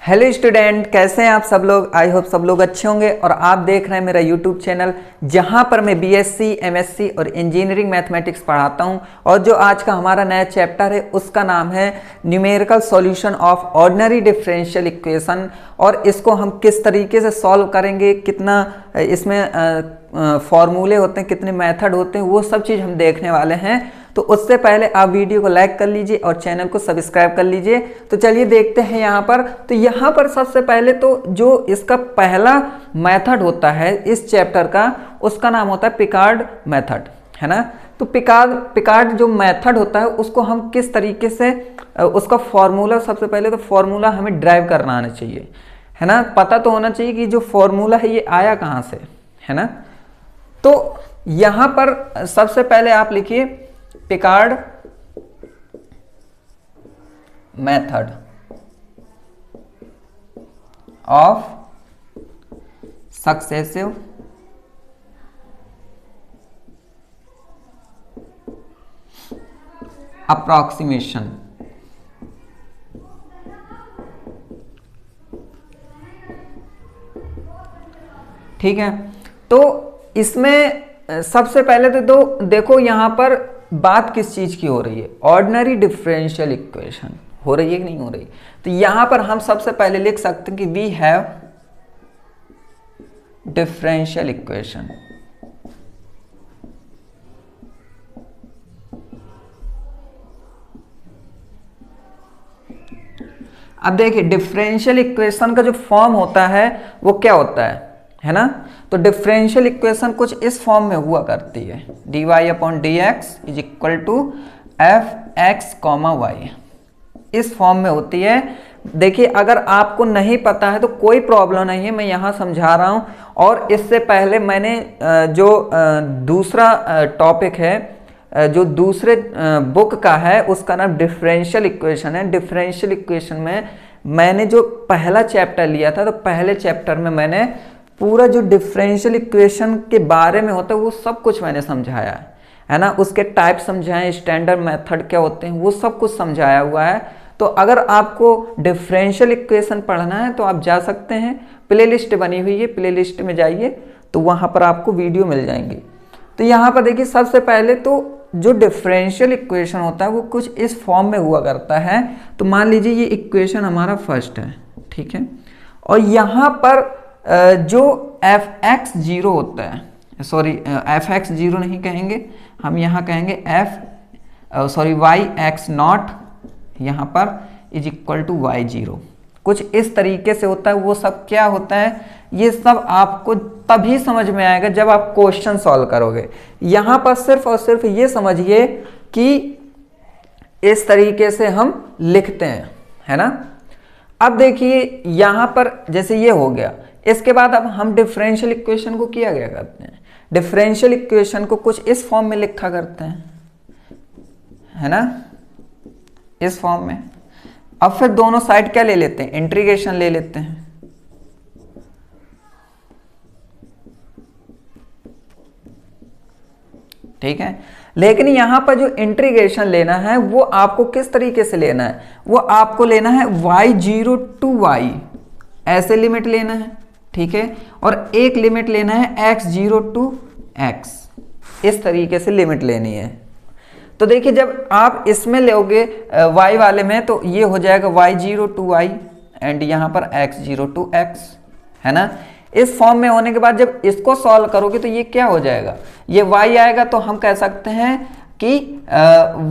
Hello student, कैसे हैं आप सब लोग। आई होप सब लोग अच्छे होंगे और आप देख रहे हैं मेरा यूट्यूब चैनल जहां पर मैं बीएससी, एमएससी और इंजीनियरिंग मैथमेटिक्स पढ़ाता हूं। और जो आज का हमारा नया चैप्टर है उसका नाम है numerical solution of ordinary differential equation. और इसको हम किस तरीके से सॉल्व करेंगे, कितना इसमें फॉर्मूले होते हैं, कितने मेथड होते हैं, वो सब चीज़ हम देखने वाले हैं। तो उससे पहले आप वीडियो को लाइक कर लीजिए और चैनल को सब्सक्राइब कर लीजिए। तो चलिए देखते हैं यहाँ पर। तो यहाँ पर सबसे पहले तो जो इसका पहला मेथड होता है इस चैप्टर का, उसका नाम होता है पिकार्ड मेथड, है ना। तो पिकार्ड जो मेथड होता है उसको हम किस तरीके से, उसका फॉर्मूला, सबसे पहले तो फॉर्मूला हमें ड्राइव करना आना चाहिए, है ना। पता तो होना चाहिए कि जो फॉर्मूला है ये आया कहाँ से, है ना। तो यहाँ पर सबसे पहले आप लिखिए Picard method of successive approximation. ठीक है, तो इसमें सबसे पहले तो देखो यहाँ पर बात किस चीज की हो रही है, ऑर्डिनरी डिफरेंशियल इक्वेशन हो रही है कि नहीं हो रही। तो यहां पर हम सबसे पहले लिख सकते हैं कि वी हैव डिफरेंशियल इक्वेशन। अब देखिए डिफरेंशियल इक्वेशन का जो फॉर्म होता है वो क्या होता है ना। तो डिफरेंशियल इक्वेशन कुछ इस फॉर्म में हुआ करती है, dy upon d x is equal to f x comma y, इस फॉर्म में होती है। देखिए अगर आपको नहीं पता है तो कोई प्रॉब्लम नहीं है, मैं यहाँ समझा रहा हूँ। और इससे पहले मैंने जो दूसरा टॉपिक है, जो दूसरे बुक का है, उसका नाम डिफरेंशियल इक्वेशन है। डिफरेंशियल इक्वेशन में मैंने जो पहला चैप्टर लिया था, तो पहले चैप्टर में मैंने पूरा जो डिफरेंशियल इक्वेशन के बारे में होता है वो सब कुछ मैंने समझाया है ना। उसके टाइप समझाए, स्टैंडर्ड मेथड क्या होते हैं, वो सब कुछ समझाया हुआ है। तो अगर आपको डिफरेंशियल इक्वेशन पढ़ना है तो आप जा सकते हैं, प्लेलिस्ट बनी हुई है, प्लेलिस्ट में जाइए तो वहाँ पर आपको वीडियो मिल जाएंगी। तो यहाँ पर देखिए सबसे पहले तो जो डिफरेंशियल इक्वेशन होता है वो कुछ इस फॉर्म में हुआ करता है। तो मान लीजिए ये इक्वेशन हमारा फर्स्ट है, ठीक है। और यहाँ पर जो एफ एक्स जीरो होता है, सॉरी एफ एक्स जीरो नहीं कहेंगे, हम यहाँ कहेंगे वाई एक्स नॉट, यहाँ पर is equal to y zero, कुछ इस तरीके से होता है। वो सब क्या होता है, ये सब आपको तभी समझ में आएगा जब आप क्वेश्चन सॉल्व करोगे। यहाँ पर सिर्फ और सिर्फ ये समझिए कि इस तरीके से हम लिखते हैं, है ना। अब देखिए यहाँ पर जैसे ये हो गया, इसके बाद अब हम डिफरेंशियल इक्वेशन को किया गया करते हैं, डिफरेंशियल इक्वेशन को कुछ इस फॉर्म में लिखा करते हैं, है ना, इस फॉर्म में। अब फिर दोनों साइड क्या ले लेते हैं, इंटीग्रेशन ले लेते हैं। ठीक है, लेकिन यहां पर जो इंटीग्रेशन लेना है वो आपको किस तरीके से लेना है, वो आपको लेना है y0 टू y, ऐसे लिमिट लेना है, ठीक है। और एक लिमिट लेना है x0 टू x, इस तरीके से लिमिट लेनी है। तो देखिए जब आप इसमें लोगे y वाले में तो ये हो जाएगा y0 टू y एंड यहाँ पर x0 टू x, है ना। इस फॉर्म में होने के बाद जब इसको सॉल्व करोगे तो ये क्या हो जाएगा, ये y आएगा। तो हम कह सकते हैं कि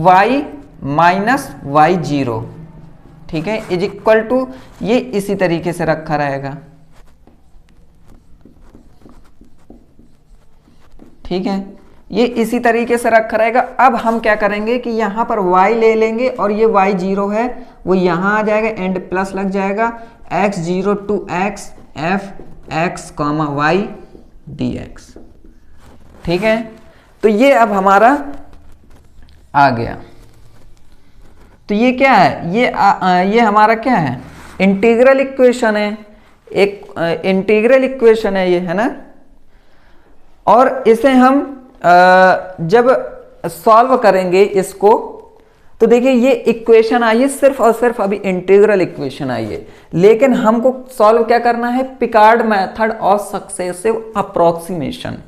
y माइनस y0, ठीक है, इज इक्वल टू, ये इसी तरीके से रखा रहेगा, ठीक है, ये इसी तरीके से रखा रहेगा। अब हम क्या करेंगे कि यहाँ पर y ले लेंगे और ये y0 है वो यहाँ आ जाएगा, एंड प्लस लग जाएगा x0 to x f x comma y dx, ठीक है। तो ये अब हमारा आ गया। तो ये क्या है, ये हमारा क्या है, इंटीग्रल इक्वेशन है, एक इंटीग्रल इक्वेशन है ये, है ना। और इसे हम जब सॉल्व करेंगे इसको, तो देखिए ये इक्वेशन आई है सिर्फ और सिर्फ अभी इंटीग्रल इक्वेशन आई है, लेकिन हमको सॉल्व क्या करना है, Picard method of successive approximation.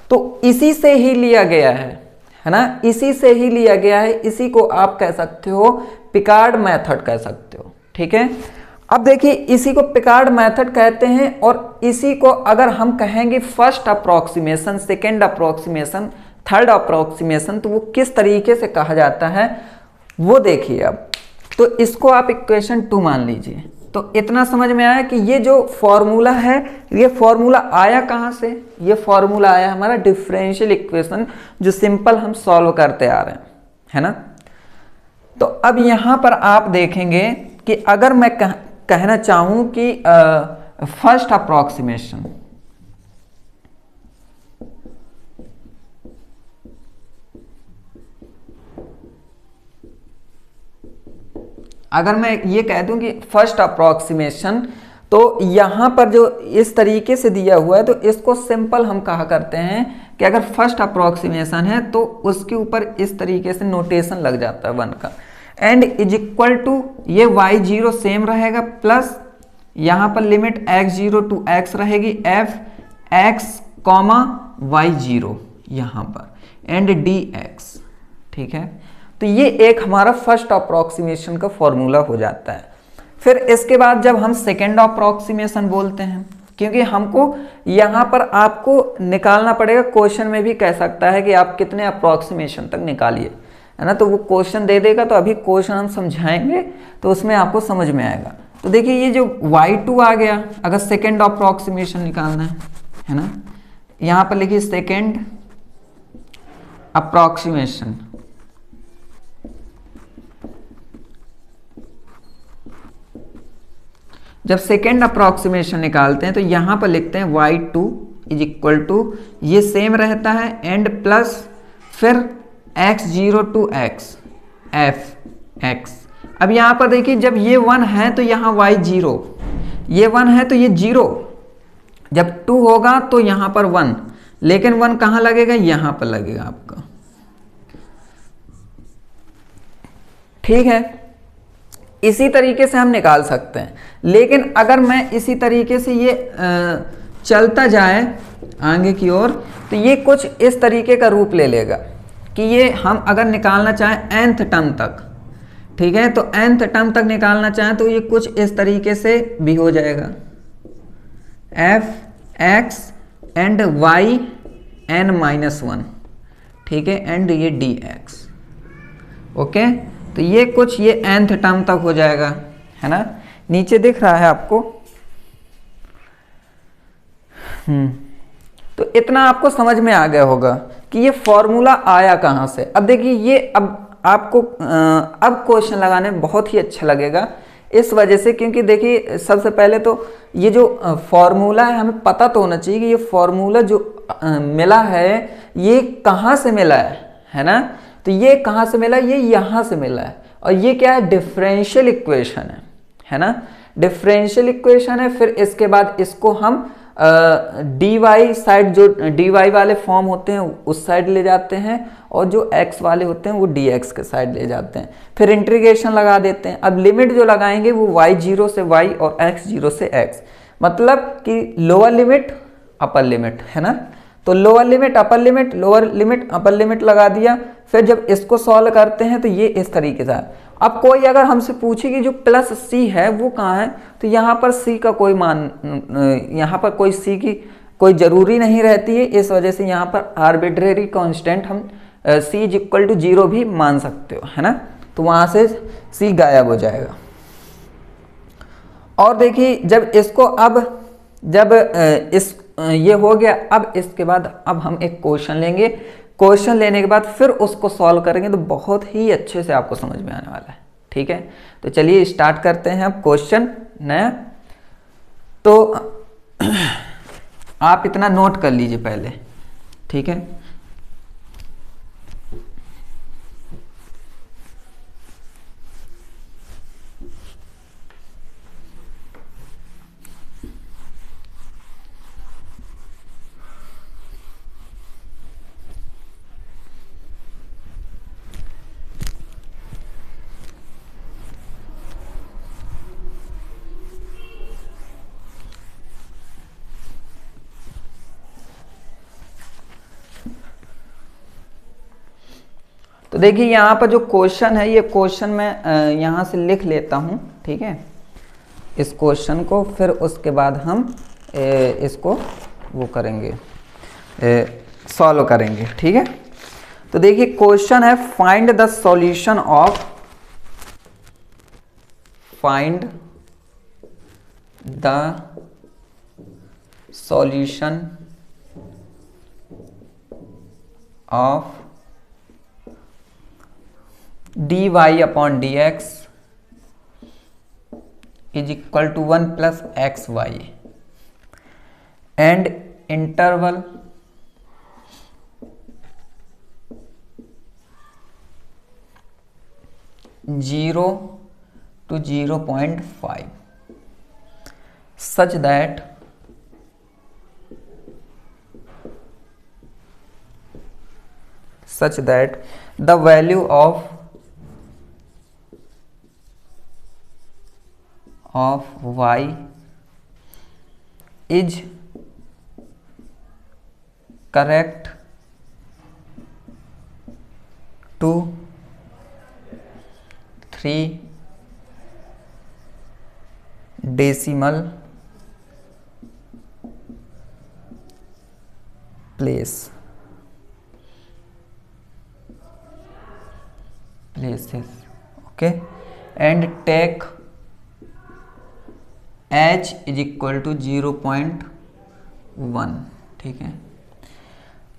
तो इसी से ही लिया गया है ना, इसी से ही लिया गया है, इसी को आप कह सकते हो पिकार्ड मेथड कह सकते हो। ठीक है, अब देखिए इसी को पिकार्ड मेथड कहते हैं, और इसी को अगर हम कहेंगे first approximation, second approximation, third approximation, तो वो किस तरीके से कहा जाता है वो देखिए। अब तो इसको आप इक्वेशन 2 मान लीजिए। तो इतना समझ में आया कि ये जो फॉर्मूला है, ये फॉर्मूला आया कहाँ से, ये फॉर्मूला आया हमारा डिफरेंशियल इक्वेशन जो सिंपल हम सॉल्व करते आ रहे हैं, है ना। तो अब यहां पर आप देखेंगे कि अगर मैं कहना चाहूं कि फर्स्ट अप्रोक्सीमेशन, अगर मैं ये कह दूं कि फर्स्ट अप्रोक्सीमेशन, तो यहां पर जो इस तरीके से दिया हुआ है, तो इसको सिंपल हम कहा करते हैं कि अगर फर्स्ट अप्रोक्सीमेशन है तो उसके ऊपर इस तरीके से नोटेशन लग जाता है 1 का, एंड इज इक्वल टू ये y0 सेम रहेगा, प्लस यहां पर लिमिट x0 टू x रहेगी, f(x, y0) यहां पर, एंड dx। ठीक है, तो ये एक हमारा फर्स्ट अप्रोक्सीमेशन का फॉर्मूला हो जाता है। फिर इसके बाद जब हम सेकेंड अप्रोक्सीमेशन बोलते हैं, क्योंकि हमको यहाँ पर आपको निकालना पड़ेगा, क्वेश्चन में भी कह सकता है कि आप कितने अप्रोक्सीमेशन तक निकालिए, है ना। तो वो क्वेश्चन दे देगा, तो अभी क्वेश्चन हम समझाएंगे तो उसमें आपको समझ में आएगा। तो देखिए ये जो y2 आ गया, अगर सेकेंड अप्रोक्सीमेशन निकालना है ना, यहाँ पर लिखिए सेकेंड अप्रोक्सीमेशन। जब सेकेंड अप्रोक्सीमेशन निकालते हैं तो यहां पर लिखते हैं y2 इज इक्वल टू, ये सेम रहता है, एंड प्लस फिर x0 टू x, f(x). अब यहां पर देखिए जब ये 1 है तो यहां y0, ये 1 है तो ये 0, जब 2 होगा तो यहां पर 1, लेकिन 1 कहां लगेगा, यहां पर लगेगा आपका। ठीक है, इसी तरीके से हम निकाल सकते हैं, लेकिन अगर मैं इसी तरीके से ये चलता जाए आगे की ओर, तो ये कुछ इस तरीके का रूप ले लेगा कि ये हम अगर निकालना चाहें nth टर्म तक, ठीक है, तो nth टर्म तक निकालना चाहें तो ये कुछ इस तरीके से भी हो जाएगा, f(x) एंड y(n-1), ठीक है, एंड ये dx। ओके, तो ये कुछ ये nth टर्म तक हो जाएगा, है ना, नीचे दिख रहा है आपको। तो इतना आपको समझ में आ गया होगा कि ये फॉर्मूला आया कहाँ से। अब देखिए ये अब आपको अब क्वेश्चन लगाने में बहुत ही अच्छा लगेगा, इस वजह से क्योंकि देखिए सबसे पहले तो ये जो फॉर्मूला है हमें पता तो होना चाहिए कि ये फॉर्मूला जो मिला है ये कहाँ से मिला है ना। तो ये कहाँ से मिला, ये यहाँ से मिला है, और ये क्या है, डिफरेंशियल इक्वेशन है ना, डिफरेंशियल इक्वेशन है। फिर इसके बाद इसको हम dy साइड, जो dy वाले फॉर्म होते हैं उस साइड ले जाते हैं, और जो x वाले होते हैं वो dx के साइड ले जाते हैं, फिर इंटीग्रेशन लगा देते हैं। अब लिमिट जो लगाएंगे वो y0 से y और x0 से x, मतलब कि लोअर लिमिट अपर लिमिट, है ना। तो lower limit upper limit, lower limit upper limit लगा दिया। फिर जब इसको सॉल्व करते हैं तो ये इस तरीके से। अब कोई अगर हमसे पूछे कि जो प्लस c है वो कहाँ है, तो यहाँ पर c का कोई मान, यहाँ पर कोई c की कोई ज़रूरी नहीं रहती है, इस वजह से यहाँ पर आर्बिट्रेरी कांस्टेंट हम c इज इक्वल टू 0 भी मान सकते हो, है ना। तो वहाँ से c गायब हो जाएगा। और देखिए जब इसको अब जब इस ये हो गया, अब इसके बाद अब हम एक क्वेश्चन लेंगे, क्वेश्चन लेने के बाद फिर उसको सॉल्व करेंगे तो बहुत ही अच्छे से आपको समझ में आने वाला है। ठीक है, तो चलिए स्टार्ट करते हैं अब क्वेश्चन नया। तो आप इतना नोट कर लीजिए पहले, ठीक है। तो देखिए यहाँ पर जो क्वेश्चन है, ये क्वेश्चन मैं यहाँ से लिख लेता हूँ, ठीक है, इस क्वेश्चन को, फिर उसके बाद हम इसको वो करेंगे, सॉल्व करेंगे, ठीक है। तो देखिए क्वेश्चन है find the solution of, find the solution of dy upon dx is equal to 1 plus x y and interval zero to 0.5 such that the value of y is correct to 3 decimal places, okay, and take h is equal to 0.1, ठीक है।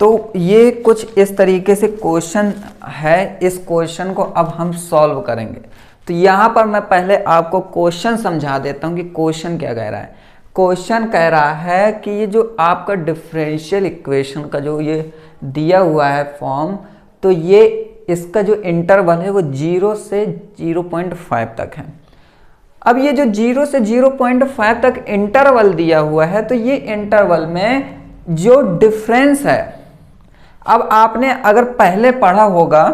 तो ये कुछ इस तरीके से question है, इस क्वेश्चन को अब हम सॉल्व करेंगे। तो यहाँ पर मैं पहले आपको क्वेश्चन समझा देता हूँ कि क्वेश्चन क्या कह रहा है। क्वेश्चन कह रहा है कि ये जो आपका डिफरेंशियल इक्वेशन का जो ये दिया हुआ है फॉर्म, तो ये इसका जो इंटरवल है वो 0 से 0.5 तक है। अब ये जो 0 से 0.5 तक इंटरवल दिया हुआ है, तो ये इंटरवल में जो डिफरेंस है, अब आपने अगर पहले पढ़ा होगा,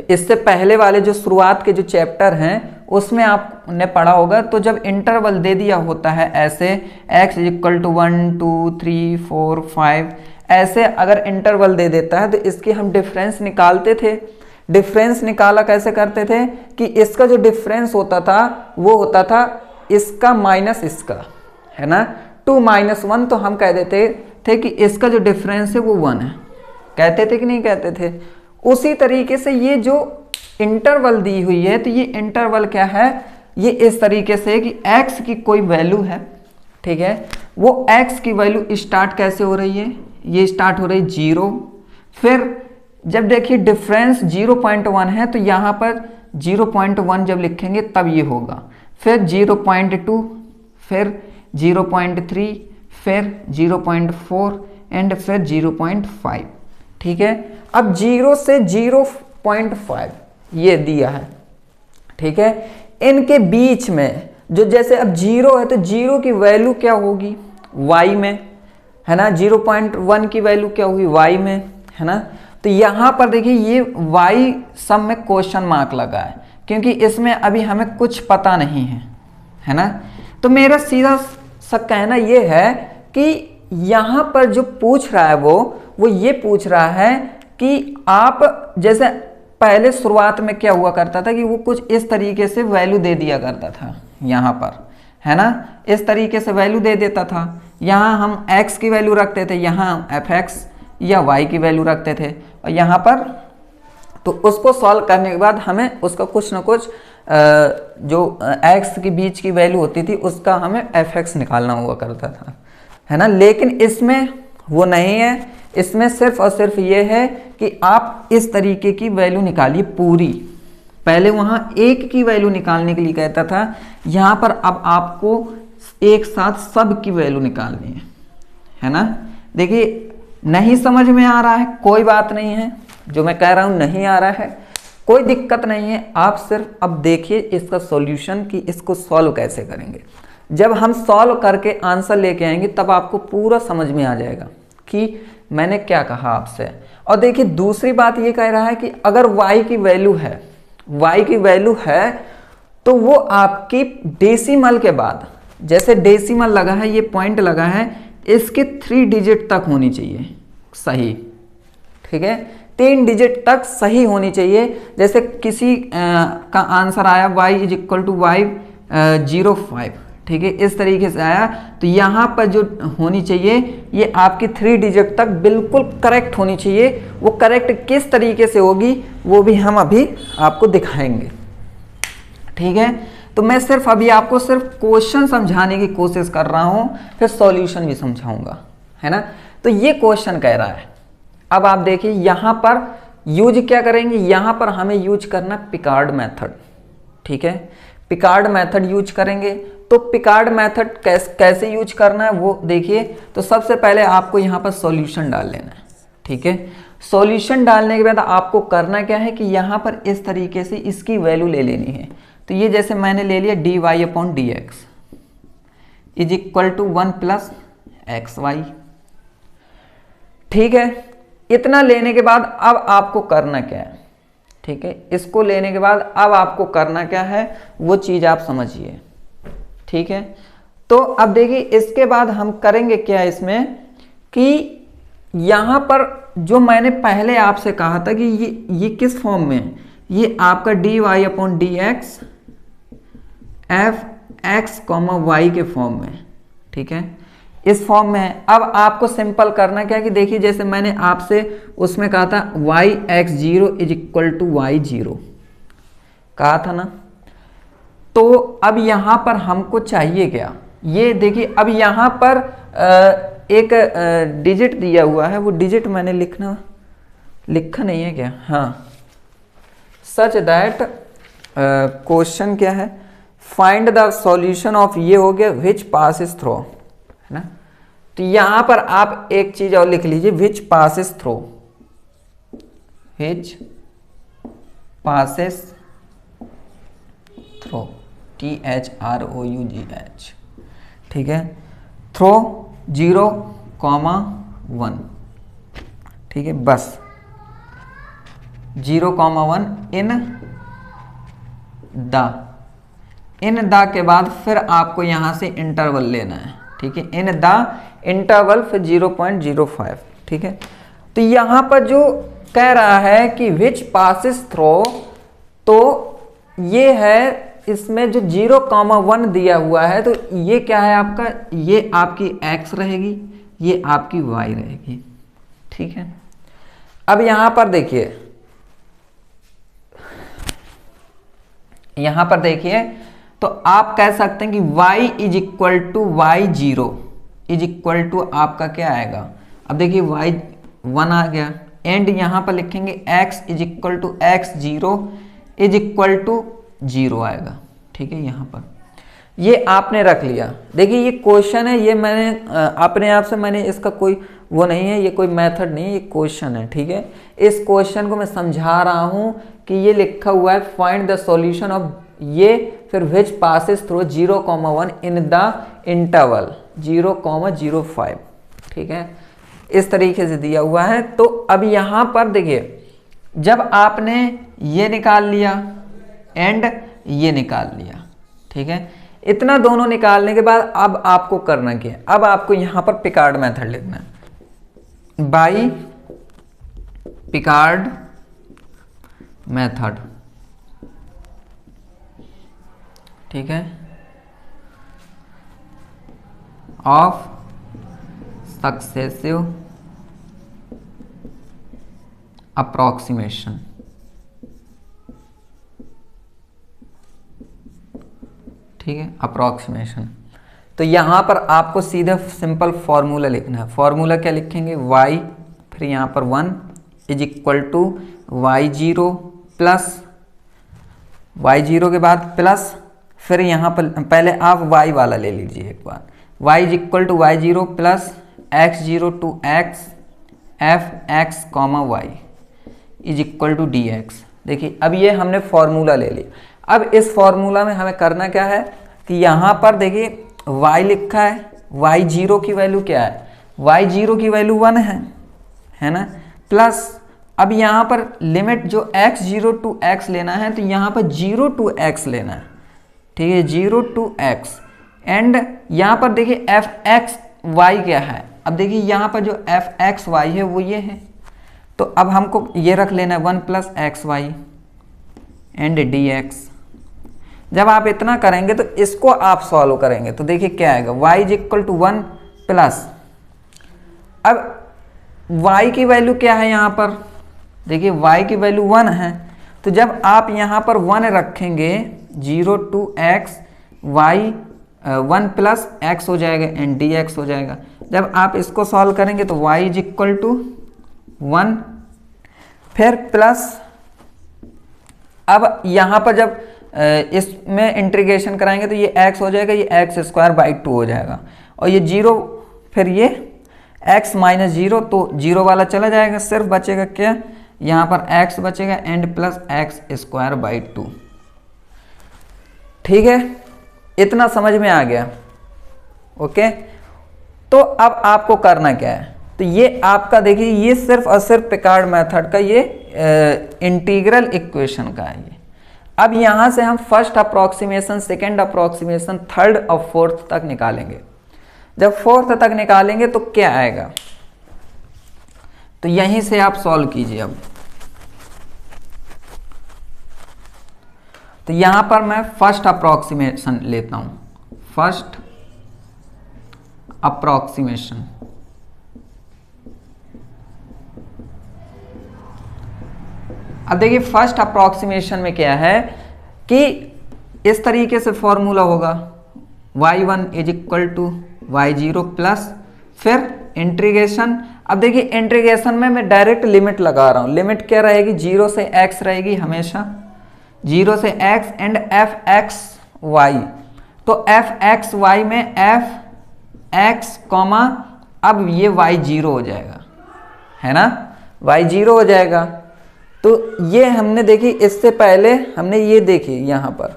इससे पहले वाले जो शुरुआत के जो चैप्टर हैं उसमें आपने पढ़ा होगा, तो जब इंटरवल दे दिया होता है ऐसे x इक्वल टू 1 2 3 4 5 ऐसे अगर इंटरवल दे देता है, तो इसके हम डिफरेंस निकालते थे। डिफरेंस निकाला कैसे करते थे कि इसका जो डिफरेंस होता था वो होता था इसका माइनस इसका, है ना, 2 - 1, तो हम कह देते थे कि इसका जो डिफरेंस है वो 1 है, कहते थे कि नहीं कहते थे। उसी तरीके से ये जो इंटरवल दी हुई है, तो ये इंटरवल क्या है, ये इस तरीके से कि x की कोई वैल्यू है, ठीक है, वो x की वैल्यू स्टार्ट कैसे हो रही है, ये स्टार्ट हो रही है 0, फिर जब देखिए डिफरेंस 0.1 है तो यहाँ पर 0.1 जब लिखेंगे तब ये होगा, फिर 0.2, फिर 0.3, फिर 0.4 एंड फिर 0.5, ठीक है। अब 0 से 0.5 ये दिया है, ठीक है। इनके बीच में जो जैसे अब 0 है तो 0 की वैल्यू क्या होगी y में, है ना, 0.1 की वैल्यू क्या होगी y में, है ना। तो यहाँ पर देखिए ये y सब में क्वेश्चन मार्क लगा है, क्योंकि इसमें अभी हमें कुछ पता नहीं है ना। तो मेरा सीधा सा कहना ये है कि यहाँ पर जो पूछ रहा है वो ये पूछ रहा है कि आप जैसे पहले शुरुआत में क्या हुआ करता था कि वो कुछ इस तरीके से वैल्यू दे दिया करता था यहाँ पर, है ना, इस तरीके से वैल्यू दे देता था। यहाँ हम x की वैल्यू रखते थे, यहाँ fx या y की वैल्यू रखते थे, और यहाँ पर तो उसको सॉल्व करने के बाद हमें उसका कुछ ना कुछ जो x के बीच की वैल्यू होती थी उसका हमें fx निकालना हुआ करता था, है ना। लेकिन इसमें वो नहीं है, इसमें सिर्फ और सिर्फ ये है कि आप इस तरीके की वैल्यू निकालिए पूरी। पहले वहाँ एक की वैल्यू निकालने के लिए कहता था, यहाँ पर अब आपको एक साथ सब की वैल्यू निकालनी है ना। देखिए नहीं समझ में आ रहा है कोई बात नहीं है, जो मैं कह रहा हूँ नहीं आ रहा है कोई दिक्कत नहीं है, आप सिर्फ अब देखिए इसका सॉल्यूशन कि इसको सॉल्व कैसे करेंगे। जब हम सॉल्व करके आंसर लेके आएंगे तब आपको पूरा समझ में आ जाएगा कि मैंने क्या कहा आपसे। और देखिए दूसरी बात ये कह रहा है कि अगर y की वैल्यू है तो वो आपकी डेसिमल के बाद, जैसे डेसिमल लगा है, ये पॉइंट लगा है, इसके 3 डिजिट तक होनी चाहिए सही, ठीक है, 3 डिजिट तक सही होनी चाहिए। जैसे किसी का आंसर आया y is equal to y 05, ठीक है, इस तरीके से आया, तो यहाँ पर जो होनी चाहिए ये आपकी 3 डिजिट तक बिल्कुल करेक्ट होनी चाहिए। वो करेक्ट किस तरीके से होगी वो भी हम अभी आपको दिखाएंगे, ठीक है। तो मैं सिर्फ अभी आपको सिर्फ क्वेश्चन समझाने की कोशिश कर रहा हूं, फिर सॉल्यूशन भी समझाऊंगा, है ना। तो ये क्वेश्चन कह रहा है, अब आप देखिए यहां पर यूज क्या करेंगे, यहां पर हमें यूज करना पिकार्ड मेथड, ठीक है, पिकार्ड मेथड यूज करेंगे। तो पिकार्ड मेथड कैसे यूज करना है वो देखिए। तो सबसे पहले आपको यहां पर सॉल्यूशन डाल लेना है, ठीक है। सॉल्यूशन डालने के बाद आपको करना क्या है कि यहां पर इस तरीके से इसकी वैल्यू ले लेनी है। तो ये जैसे मैंने ले लिया dy upon d x is equal to 1 plus x y, ठीक है। इतना लेने के बाद अब आपको करना क्या है, ठीक है, इसको लेने के बाद अब आपको करना क्या है वो चीज आप समझिए, ठीक है। तो अब देखिए इसके बाद हम करेंगे क्या इसमें कि यहां पर जो मैंने पहले आपसे कहा था कि ये किस फॉर्म में है, ये आपका dy upon d x f x comma y के फॉर्म में, ठीक है, इस फॉर्म में है। अब आपको सिंपल करना क्या है कि देखिए जैसे मैंने आपसे उसमें कहा था y x0 is equal to y0 कहा था ना। तो अब यहां पर हमको चाहिए क्या, ये देखिए अब यहां पर एक डिजिट दिया हुआ है, वो डिजिट मैंने लिखा नहीं है क्या, हाँ, सच दैट क्वेश्चन क्या है, फाइंड द सॉल्यूशन ऑफ, ये हो गया विच पासिस थ्रो, है ना। तो यहां पर आप एक चीज और लिख लीजिए, which passes throw, which passes throw, THROUGH, ठीक है, थ्रो 0,1, ठीक है, बस 0,1 इन द के बाद फिर आपको यहां से इंटरवल लेना है, ठीक है, इन द इंटरवल फिर 0.05, ठीक है। तो यहां पर जो कह रहा है कि विच पासिस थ्रो, तो ये है इसमें जो 0,1 दिया हुआ है, तो ये क्या है आपका, ये आपकी x रहेगी, ये आपकी y रहेगी, ठीक है। अब यहां पर देखिए, यहां पर देखिए तो आप कह सकते हैं कि y is equal to y0 is equal to आपका क्या आएगा, अब देखिए y1 आ गया, एंड यहां पर लिखेंगे x is equal to x0 is equal to 0 आएगा, ठीक है। यहां पर ये आपने रख लिया। देखिए ये क्वेश्चन है, ये मैंने अपने आप से मैंने इसका कोई वो नहीं है, ये कोई मेथड नहीं है, ये क्वेश्चन है, ठीक है। इस क्वेश्चन को मैं समझा रहा हूं कि ये लिखा हुआ है फाइंड द सॉल्यूशन ऑफ, ये फिर which passes through 0,1 in the interval 0,05, ठीक है, इस तरीके से दिया हुआ है। तो अब यहां पर देखिए जब आपने ये निकाल लिया एंड ये निकाल लिया, ठीक है, इतना दोनों निकालने के बाद अब आपको करना क्या है, अब आपको यहां पर पिकार्ड मेथड लिखना है, बाई पिकार्ड मेथड, ठीक है, ऑफ सक्सेसिव अप्रॉक्सीमेशन, ठीक है, अप्रॉक्सीमेशन। तो यहां पर आपको सीधा सिंपल फॉर्मूला लिखना है। फॉर्मूला क्या लिखेंगे, y फिर यहां पर 1 is equal to y0 plus y0 के बाद प्लस फिर यहां पर पहले आप y वाला ले लीजिए एक बार, y is equal to y0 plus x0 to x f x comma y is equal to d x. देखिए अब ये हमने फॉर्मूला ले लिया। अब इस फॉर्मूला में हमें करना क्या है कि यहाँ पर देखिए y लिखा है, y0 की वैल्यू क्या है, y0 की वैल्यू 1 है ना, प्लस अब यहाँ पर लिमिट जो x0 टू x लेना है, तो यहाँ पर 0 टू x लेना है, ठीक है, 0 टू x, एंड यहाँ पर देखिए f x y क्या है। अब देखिए यहाँ पर जो f x y है वो ये है, तो अब हमको ये रख लेना है 1 plus x y and d x. जब आप इतना करेंगे तो इसको आप सॉल्व करेंगे तो देखिए क्या आएगा, y is equal to 1 plus, अब y की वैल्यू क्या है यहाँ पर, देखिए y की वैल्यू 1 है, तो जब आप यहाँ पर 1 रखेंगे 0 to x y 1 plus x हो जाएगा एंड डी एक्स हो जाएगा। जब आप इसको सॉल्व करेंगे तो y इज इक्वल टू 1, फिर प्लस, अब यहाँ पर जब इसमें इंटीग्रेशन कराएंगे तो ये x हो जाएगा, ये एक्स स्क्वायर बाई 2 हो जाएगा, और ये 0, फिर ये x माइनस 0, तो 0 वाला चला जाएगा, सिर्फ बचेगा क्या, यहाँ पर x बचेगा and plus x square by 2। ठीक है, इतना समझ में आ गया। ओके, तो अब आपको करना क्या है, तो ये आपका देखिए ये सिर्फ और सिर्फ पिकार्ड मेथड का ये इंटीग्रल इक्वेशन का है ये। अब यहां से हम first approximation, second approximation, third और फोर्थ तक निकालेंगे। जब फोर्थ तक निकालेंगे तो क्या आएगा, तो यहीं से आप सॉल्व कीजिए। अब तो यहां पर मैं फर्स्ट अप्रोक्सीमेशन लेता हूं, फर्स्ट अप्रोक्सीमेशन। अब देखिए फर्स्ट अप्रोक्सीमेशन में क्या है कि इस तरीके से फॉर्मूला होगा, y1 is equal to y0 plus, फिर इंटीग्रेशन। अब देखिए इंटीग्रेशन में मैं डायरेक्ट लिमिट लगा रहा हूं, लिमिट क्या रहेगी, 0 से x रहेगी हमेशा, 0 से x and f x y. तो एफ एक्स वाई में एफ एक्स कॉमा, अब ये y0 हो जाएगा, है ना, y0 हो जाएगा। तो ये हमने देखी, इससे पहले हमने ये देखी यहां पर,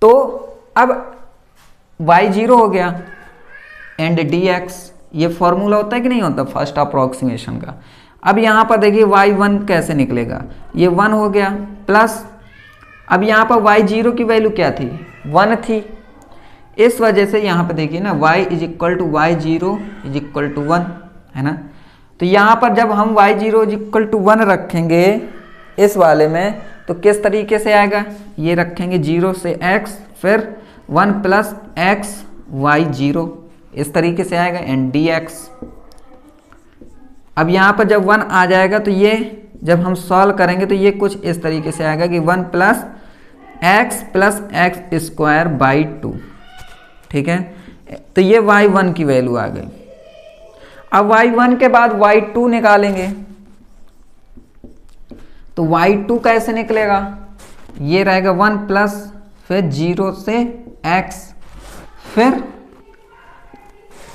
तो अब y0 हो गया एंड dx, ये फॉर्मूला होता है कि नहीं होता फर्स्ट अप्रोक्सीमेशन का। अब यहां पर देखिए y1 कैसे निकलेगा, ये 1 हो गया प्लस, अब यहां पर y0 की वैल्यू क्या थी, 1 थी, इस वजह से यहां पर देखिए ना y is equal to y0 is equal to 1, है ना। तो यहाँ पर जब हम y0 इज इक्वल टू 1 रखेंगे इस वाले में, तो किस तरीके से आएगा, ये रखेंगे 0 से x, फिर 1 प्लस एक्स y0, इस तरीके से आएगा एंड dx। अब यहाँ पर जब 1 आ जाएगा तो ये जब हम सॉल्व करेंगे तो ये कुछ इस तरीके से आएगा कि 1 प्लस एक्स स्क्वायर बाई 2। ठीक है, तो ये y1 की वैल्यू आ गई। अब y1 के बाद y2 निकालेंगे, तो y2 कैसे निकलेगा, ये रहेगा 1 प्लस, फिर 0 से x, फिर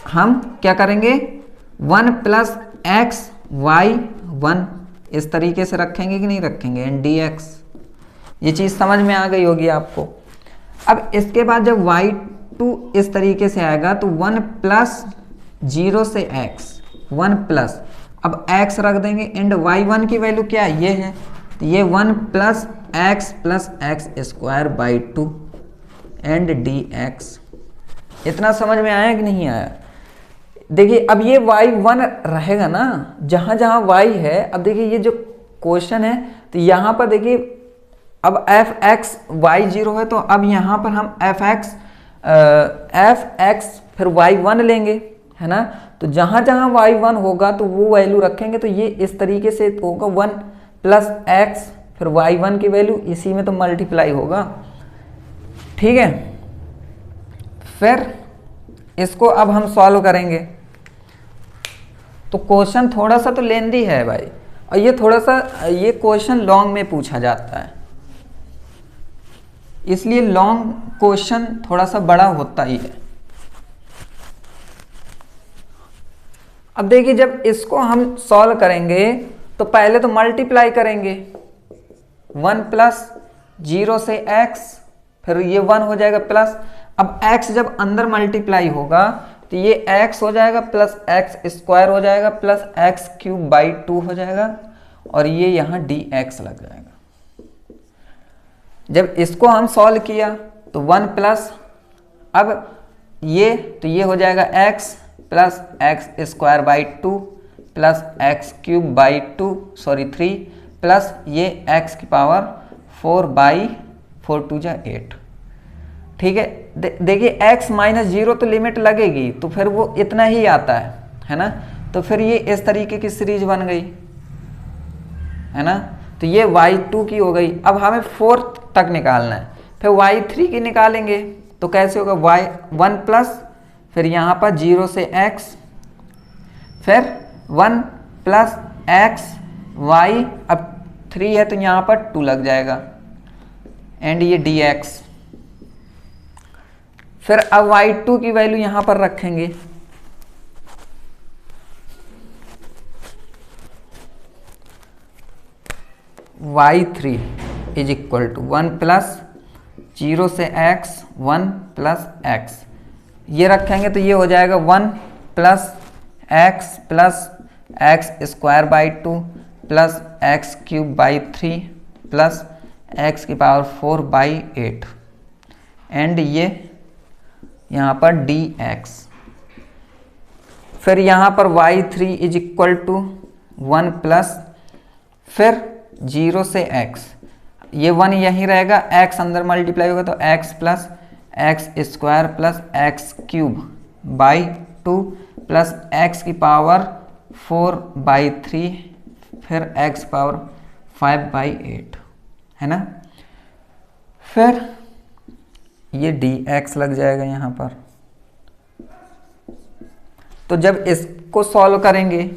हम क्या करेंगे 1 प्लस एक्स y1, इस तरीके से रखेंगे कि नहीं रखेंगे, एंड dx। ये चीज़ समझ में आ गई होगी आपको। अब इसके बाद जब y2 इस तरीके से आएगा तो 1 प्लस 0 से x, 1 प्लस, अब x रख देंगे एंड y1 की वैल्यू क्या है, ये है, तो ये 1 plus x square by 2 and dx। इतना समझ में आया कि नहीं आया। देखिए अब ये y1 रहेगा ना, जहां जहां y है। अब देखिए ये जो क्वेश्चन है, तो यहां पर देखिए अब एफ एक्स y0 है, तो अब यहां पर हम एफ एक्स फिर y1 लेंगे, है ना। तो जहां जहां y1 होगा तो वो वैल्यू रखेंगे, तो ये इस तरीके से होगा 1 प्लस एक्स, फिर y1 की वैल्यू इसी में तो मल्टीप्लाई होगा। ठीक है, फिर इसको अब हम सॉल्व करेंगे। तो क्वेश्चन थोड़ा सा तो लेंदी है भाई, और ये थोड़ा सा ये क्वेश्चन लॉन्ग में पूछा जाता है, इसलिए लॉन्ग क्वेश्चन थोड़ा सा बड़ा होता ही है। अब देखिए जब इसको हम सॉल्व करेंगे तो पहले तो मल्टीप्लाई करेंगे, 1 प्लस 0 से x, फिर ये 1 हो जाएगा प्लस, अब x जब अंदर मल्टीप्लाई होगा तो ये x हो जाएगा प्लस एक्स स्क्वायर हो जाएगा प्लस एक्स क्यूब बाई 2 हो जाएगा, और ये यहाँ dx लग जाएगा। जब इसको हम सॉल्व किया तो 1 प्लस, अब ये तो ये हो जाएगा x plus x square by 2 plus x cube by 3 plus ये एक्स की पावर 4 बाई 4 2 जा 8। ठीक है, देखिए x माइनस 0 तो लिमिट लगेगी तो फिर वो इतना ही आता है ना। तो फिर ये इस तरीके की सीरीज बन गई है ना। तो ये y2 की हो गई। अब हमें 4 तक निकालना है, फिर y3 की निकालेंगे तो कैसे होगा, y1 प्लस फिर यहाँ पर 0 से x, फिर 1 प्लस x y, अब 3 है तो यहाँ पर 2 लग जाएगा एंड ये dx। फिर अब y2 की वैल्यू यहाँ पर रखेंगे, y3 is equal to 1 plus 0 से x 1 प्लस x, ये रखेंगे तो ये हो जाएगा 1 plus x square by 2 plus x cube by 3 plus x की पावर 4 बाई 8 एंड ये यहाँ पर dx। फिर यहाँ पर y3 is equal to 1 plus फिर 0 से x, ये 1 यहीं रहेगा, x अंदर मल्टीप्लाई होगा तो x plus x square plus x cube by 2 plus x की पावर 4 बाई 3 फिर x पावर 5 बाई 8 है ना। फिर ये dx लग जाएगा यहाँ पर। तो जब इसको सॉल्व करेंगे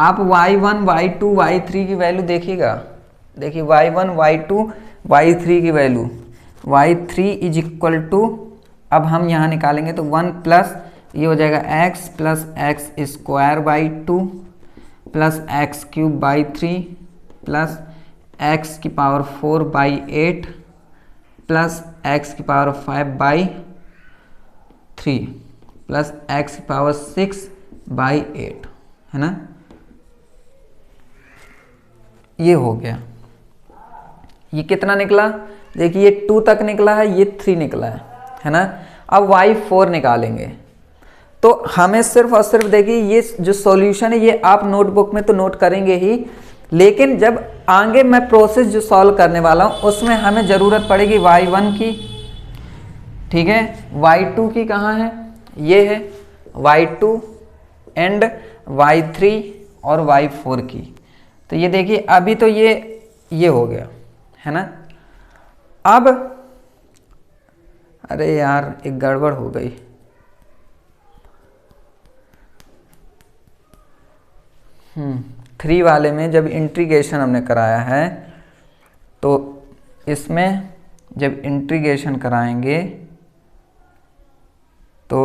आप y1 y2 y3 की वैल्यू देखिएगा, देखिए y1 y2 y3 की value, y3 is equal to, अब हम यहाँ निकालेंगे तो 1 प्लस ये हो जाएगा x plus x square by 2 plus x cube by 3 plus x की पावर 4 बाई 8 प्लस x की पावर 5 बाई 3 प्लस x की पावर 6 बाई 8 है ना। ये हो गया, ये कितना निकला, देखिए ये 2 तक निकला है, ये 3 निकला है ना। अब y4 निकालेंगे तो हमें सिर्फ और सिर्फ देखिए ये जो सॉल्यूशन है ये आप नोटबुक में तो नोट करेंगे ही, लेकिन जब आगे मैं प्रोसेस जो सॉल्व करने वाला हूँ उसमें हमें ज़रूरत पड़ेगी y1 की, ठीक है, y2 की कहाँ है, ये है y2 एंड y3 और y4 की। तो ये देखिए अभी तो ये हो गया है ना। अब अरे यार एक गड़बड़ हो गई, थ्री वाले में जब इंटीग्रेशन हमने कराया है तो इसमें जब इंटीग्रेशन कराएंगे तो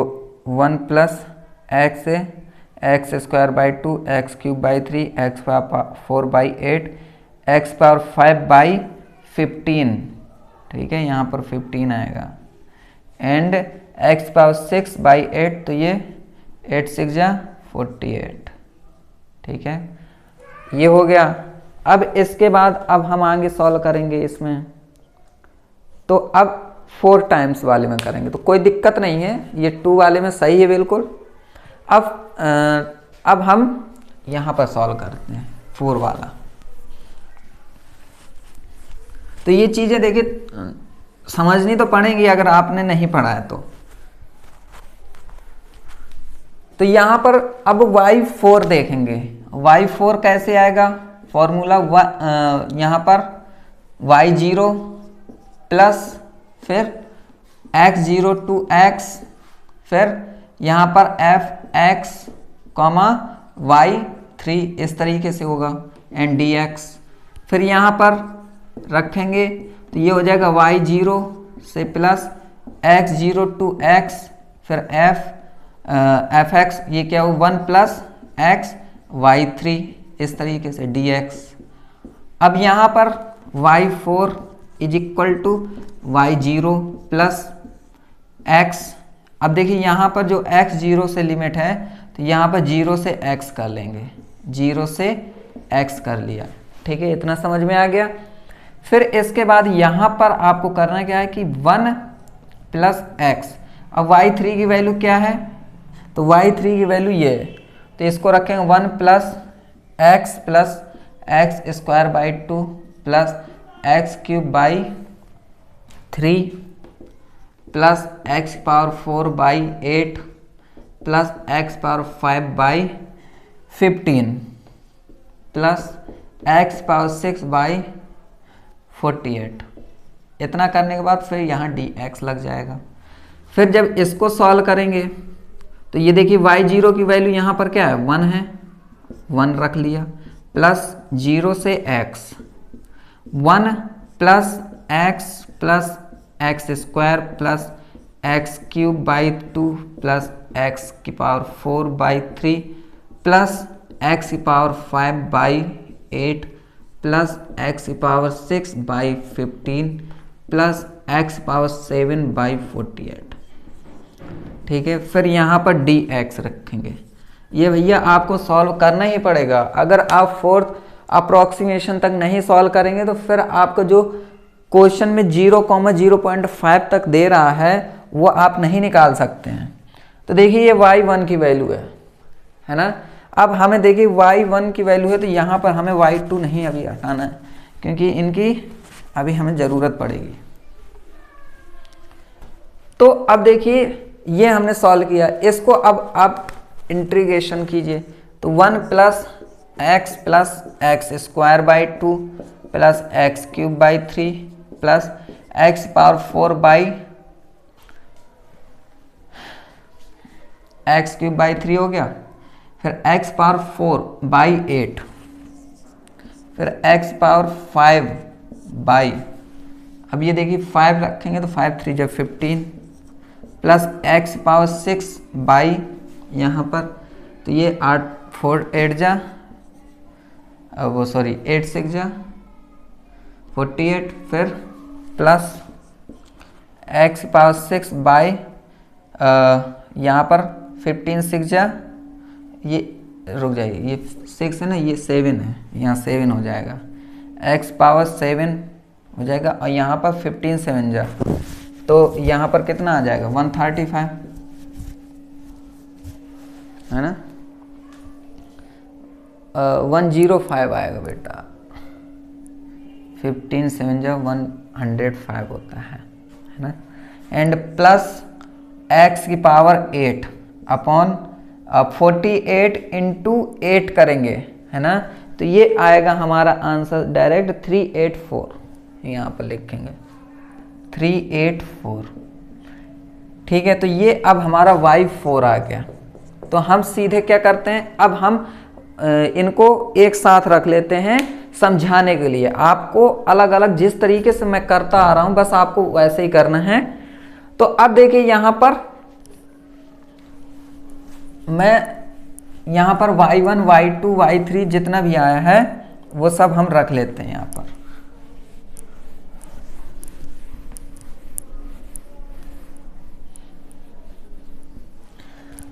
1 plus x x square by 2 x cube by 3 x power 4 by 8 x power 5 by 15, ठीक है, यहाँ पर 15 आएगा एंड एक्स पावर 6 बाई 8, तो ये 8 6 जा 48, ठीक है, ये हो गया। अब इसके बाद अब हम आगे सॉल्व करेंगे इसमें, तो अब 4 टाइम्स वाले में करेंगे तो कोई दिक्कत नहीं है, ये 2 वाले में सही है बिल्कुल। अब हम यहाँ पर सॉल्व करते हैं 4 वाला। तो ये चीज़ें देखिए समझनी तो पड़ेगी अगर आपने नहीं पढ़ा है तो यहाँ पर अब y4 देखेंगे, y4 कैसे आएगा, फॉर्मूला यहाँ पर y0 प्लस फिर x0 टू x, फिर यहाँ पर f(x) y3 इस तरीके से होगा एंड dx। फिर यहाँ पर रखेंगे तो ये हो जाएगा y0 से प्लस x0 टू x, फिर f(x) ये क्या हो 1 प्लस x y3 इस तरीके से dx। अब यहाँ पर y4 is equal to y0 plus x। अब देखिए यहाँ पर जो x0 से लिमिट है तो यहाँ पर 0 से x कर लेंगे, 0 से x कर लिया, ठीक है, इतना समझ में आ गया। फिर इसके बाद यहाँ पर आपको करना क्या है कि 1 प्लस एक्स। अब y3 की वैल्यू क्या है, तो y3 की वैल्यू ये है, तो इसको रखेंगे 1 plus x square by 2 plus x cube by 3 plus x power 4 by 8 plus x power 5 by 15 plus x power 6 by 48। इतना करने के बाद फिर यहाँ dx लग जाएगा। फिर जब इसको सॉल्व करेंगे तो ये देखिए y0 की वैल्यू यहाँ पर क्या है, 1 है, 1 रख लिया, प्लस 0 से x, 1 plus x square plus x cube by 2 plus x की पावर 4 बाई 3 प्लस एक्स की पावर 5 बाई 8 प्लस एक्स की power 6 by 15 plus x power 7 by 48। ठीक है, फिर यहाँ पर dx रखेंगे। ये भैया आपको सॉल्व करना ही पड़ेगा। अगर आप फोर्थ अप्रोक्सीमेशन तक नहीं सॉल्व करेंगे तो फिर आपको जो क्वेश्चन में 0,0.5 तक दे रहा है वो आप नहीं निकाल सकते हैं। तो देखिए ये y1 की वैल्यू है ना। अब हमें देखिए y1 की वैल्यू है, तो यहाँ पर हमें y2 नहीं अभी हटाना है क्योंकि इनकी अभी हमें ज़रूरत पड़ेगी। तो अब देखिए ये हमने सॉल्व किया, इसको अब आप इंटीग्रेशन कीजिए, तो 1 plus x square by 2 plus x cube by 3 plus x power 4 by x cube by 3 हो गया, फिर एक्स पावर 4 बाई 8, फिर एक्स पावर 5 बाई, अब ये देखिए 5 रखेंगे तो 5 3 जब 15 प्लस एक्स पावर 6 बाई यहाँ पर, तो ये 8 4 8 जा, वो सॉरी 8 6 जा 48, फिर प्लस एक्स पावर 6 बाई यहाँ पर 15 6 जा, ये रुक जाइए, ये 6 है ना, ये 7 है, यहाँ 7 हो जाएगा, एक्स पावर 7 हो जाएगा, और यहाँ पर 15 7 जा, तो यहाँ पर कितना आ जाएगा 135 है ना, 105 आएगा बेटा, 15 7 जा 105 होता है ना। एंड प्लस एक्स की पावर 8 अपॉन 48 इंटू 8 करेंगे है ना, तो ये आएगा हमारा आंसर डायरेक्ट 384, यहाँ पर लिखेंगे 384। ठीक है, तो ये अब हमारा y4 आ गया। तो हम सीधे क्या करते हैं, अब हम इनको एक साथ रख लेते हैं समझाने के लिए। आपको अलग अलग जिस तरीके से मैं करता आ रहा हूं बस आपको वैसे ही करना है। तो अब देखिए यहां पर मैं यहां पर y1 y2 y3 जितना भी आया है वो सब हम रख लेते हैं यहां पर।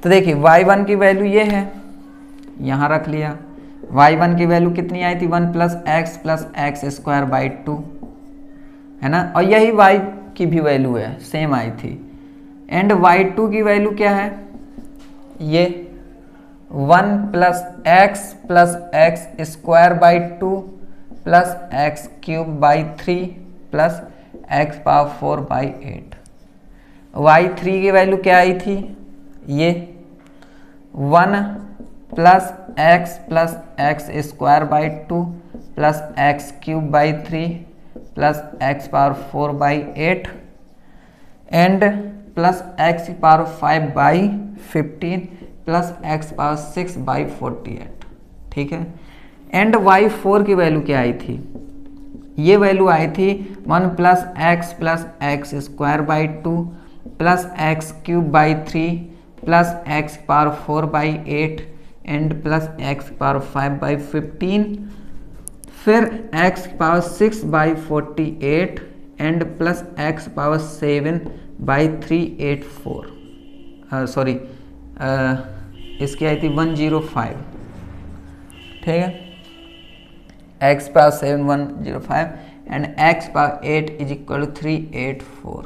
तो देखिए y1 की वैल्यू ये है, यहाँ रख लिया। y1 की वैल्यू कितनी आई थी, 1 प्लस एक्स स्क्वायर बाई 2 है ना, और यही y की भी वैल्यू है, सेम आई थी। एंड y2 की वैल्यू क्या है, ये 1 plus x square by 2 plus x cube by 3 plus x power 4 by 8। y3 की वैल्यू क्या आई थी, ये 1 plus x square by 2 plus x cube by 3 plus x power 4 by 8 and plus x power 5 by 15 plus x power 6 by 48। ठीक है, and y4 की value क्या आई थी, ये वैल्यू आई थी 1 plus x square by 2 plus x cube by 3 plus x power 4 by 8 and plus x power 5 by 15, फिर x power 6 by 48 and plus x power 7 by 384। Sorry इसकी आई थी 105। ठीक है, x power 7 105 and x power 8 is equal to 384।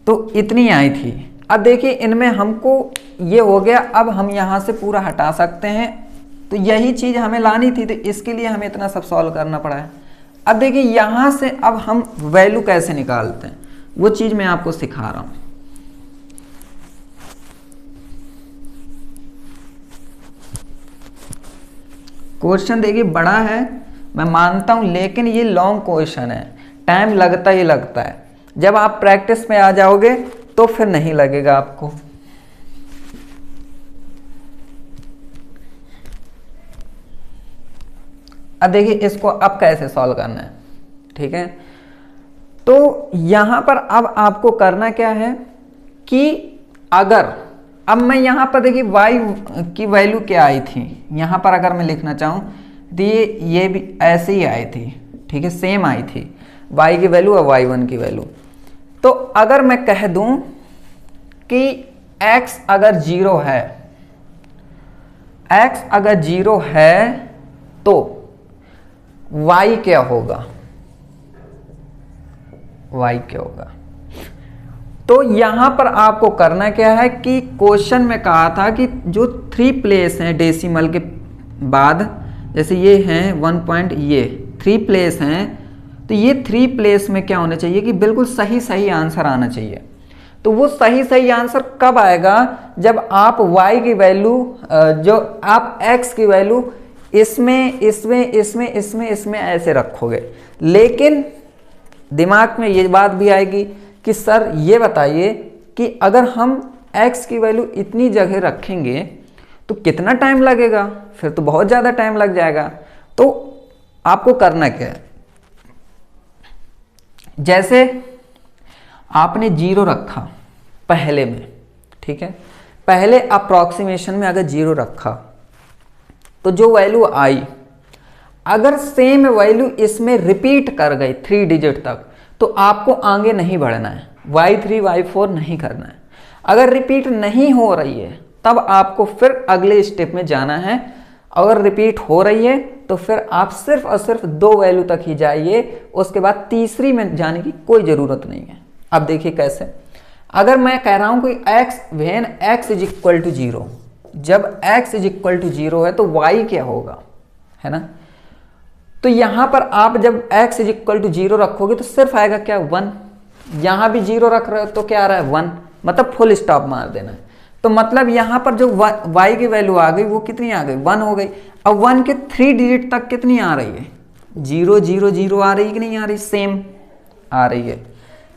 तो इतनी आई थी। अब देखिए इनमें हमको ये हो गया, अब हम यहाँ से पूरा हटा सकते हैं, तो यही चीज़ हमें लानी थी, तो इसके लिए हमें इतना सब सॉल्व करना पड़ा है। अब देखिए यहाँ से अब हम वैल्यू कैसे निकालते हैं वो चीज़ मैं आपको सिखा रहा हूँ। क्वेश्चन देखिए बड़ा है, मैं मानता हूँ, लेकिन ये लॉन्ग क्वेश्चन है, टाइम लगता ही लगता है। जब आप प्रैक्टिस में आ जाओगे तो फिर नहीं लगेगा आपको। अब देखिए इसको अब कैसे सॉल्व करना है, ठीक है। तो यहां पर अब आपको करना क्या है कि अगर अब मैं यहां पर देखिए y की वैल्यू क्या आई थी, यहां पर अगर मैं लिखना चाहूं तो ये भी ऐसे ही आई थी, ठीक है, सेम आई थी y की वैल्यू और y1 की वैल्यू। तो अगर मैं कह दूं कि x अगर 0 है, x अगर 0 है तो y क्या होगा, y क्या होगा। तो यहां पर आपको करना क्या है कि क्वेश्चन में कहा था कि जो 3 प्लेस हैं डेसिमल के बाद, जैसे ये हैं 1 पॉइंट, ये 3 प्लेस हैं, तो ये 3 प्लेस में क्या होना चाहिए कि बिल्कुल सही सही आंसर आना चाहिए। तो वो सही सही आंसर कब आएगा, जब आप y की वैल्यू, जो आप x की वैल्यू इसमें इसमें इसमें इसमें इसमें ऐसे रखोगे। लेकिन दिमाग में ये बात भी आएगी कि सर ये बताइए कि अगर हम x की वैल्यू इतनी जगह रखेंगे तो कितना टाइम लगेगा, फिर तो बहुत ज़्यादा टाइम लग जाएगा। तो आपको करना क्या है, जैसे आपने 0 रखा पहले में, ठीक है, पहले अप्रॉक्सीमेशन में अगर 0 रखा तो जो वैल्यू आई, अगर सेम वैल्यू इसमें रिपीट कर गई 3 डिजिट तक, तो आपको आगे नहीं बढ़ना है, y3 y4 नहीं करना है। अगर रिपीट नहीं हो रही है तब आपको फिर अगले स्टेप में जाना है। अगर रिपीट हो रही है तो फिर आप सिर्फ और सिर्फ 2 वैल्यू तक ही जाइए, उसके बाद तीसरी में जाने की कोई ज़रूरत नहीं है। अब देखिए कैसे, अगर मैं कह रहा हूं कि x when x is equal to 0, जब x इज इक्वल टू 0 है तो y क्या होगा, है ना। तो यहां पर आप जब x इज इक्वल टू 0 रखोगे तो सिर्फ आएगा क्या 1, यहां भी 0 रख रहे हो तो क्या आ रहा है 1, मतलब फुल स्टॉप मार देना है। तो मतलब यहां पर जो y की वैल्यू आ गई वो कितनी आ गई, 1 हो गई। अब 1 के 3 डिजिट तक कितनी आ रही है, 0 0 0 आ रही है कि नहीं आ रही, सेम आ रही है।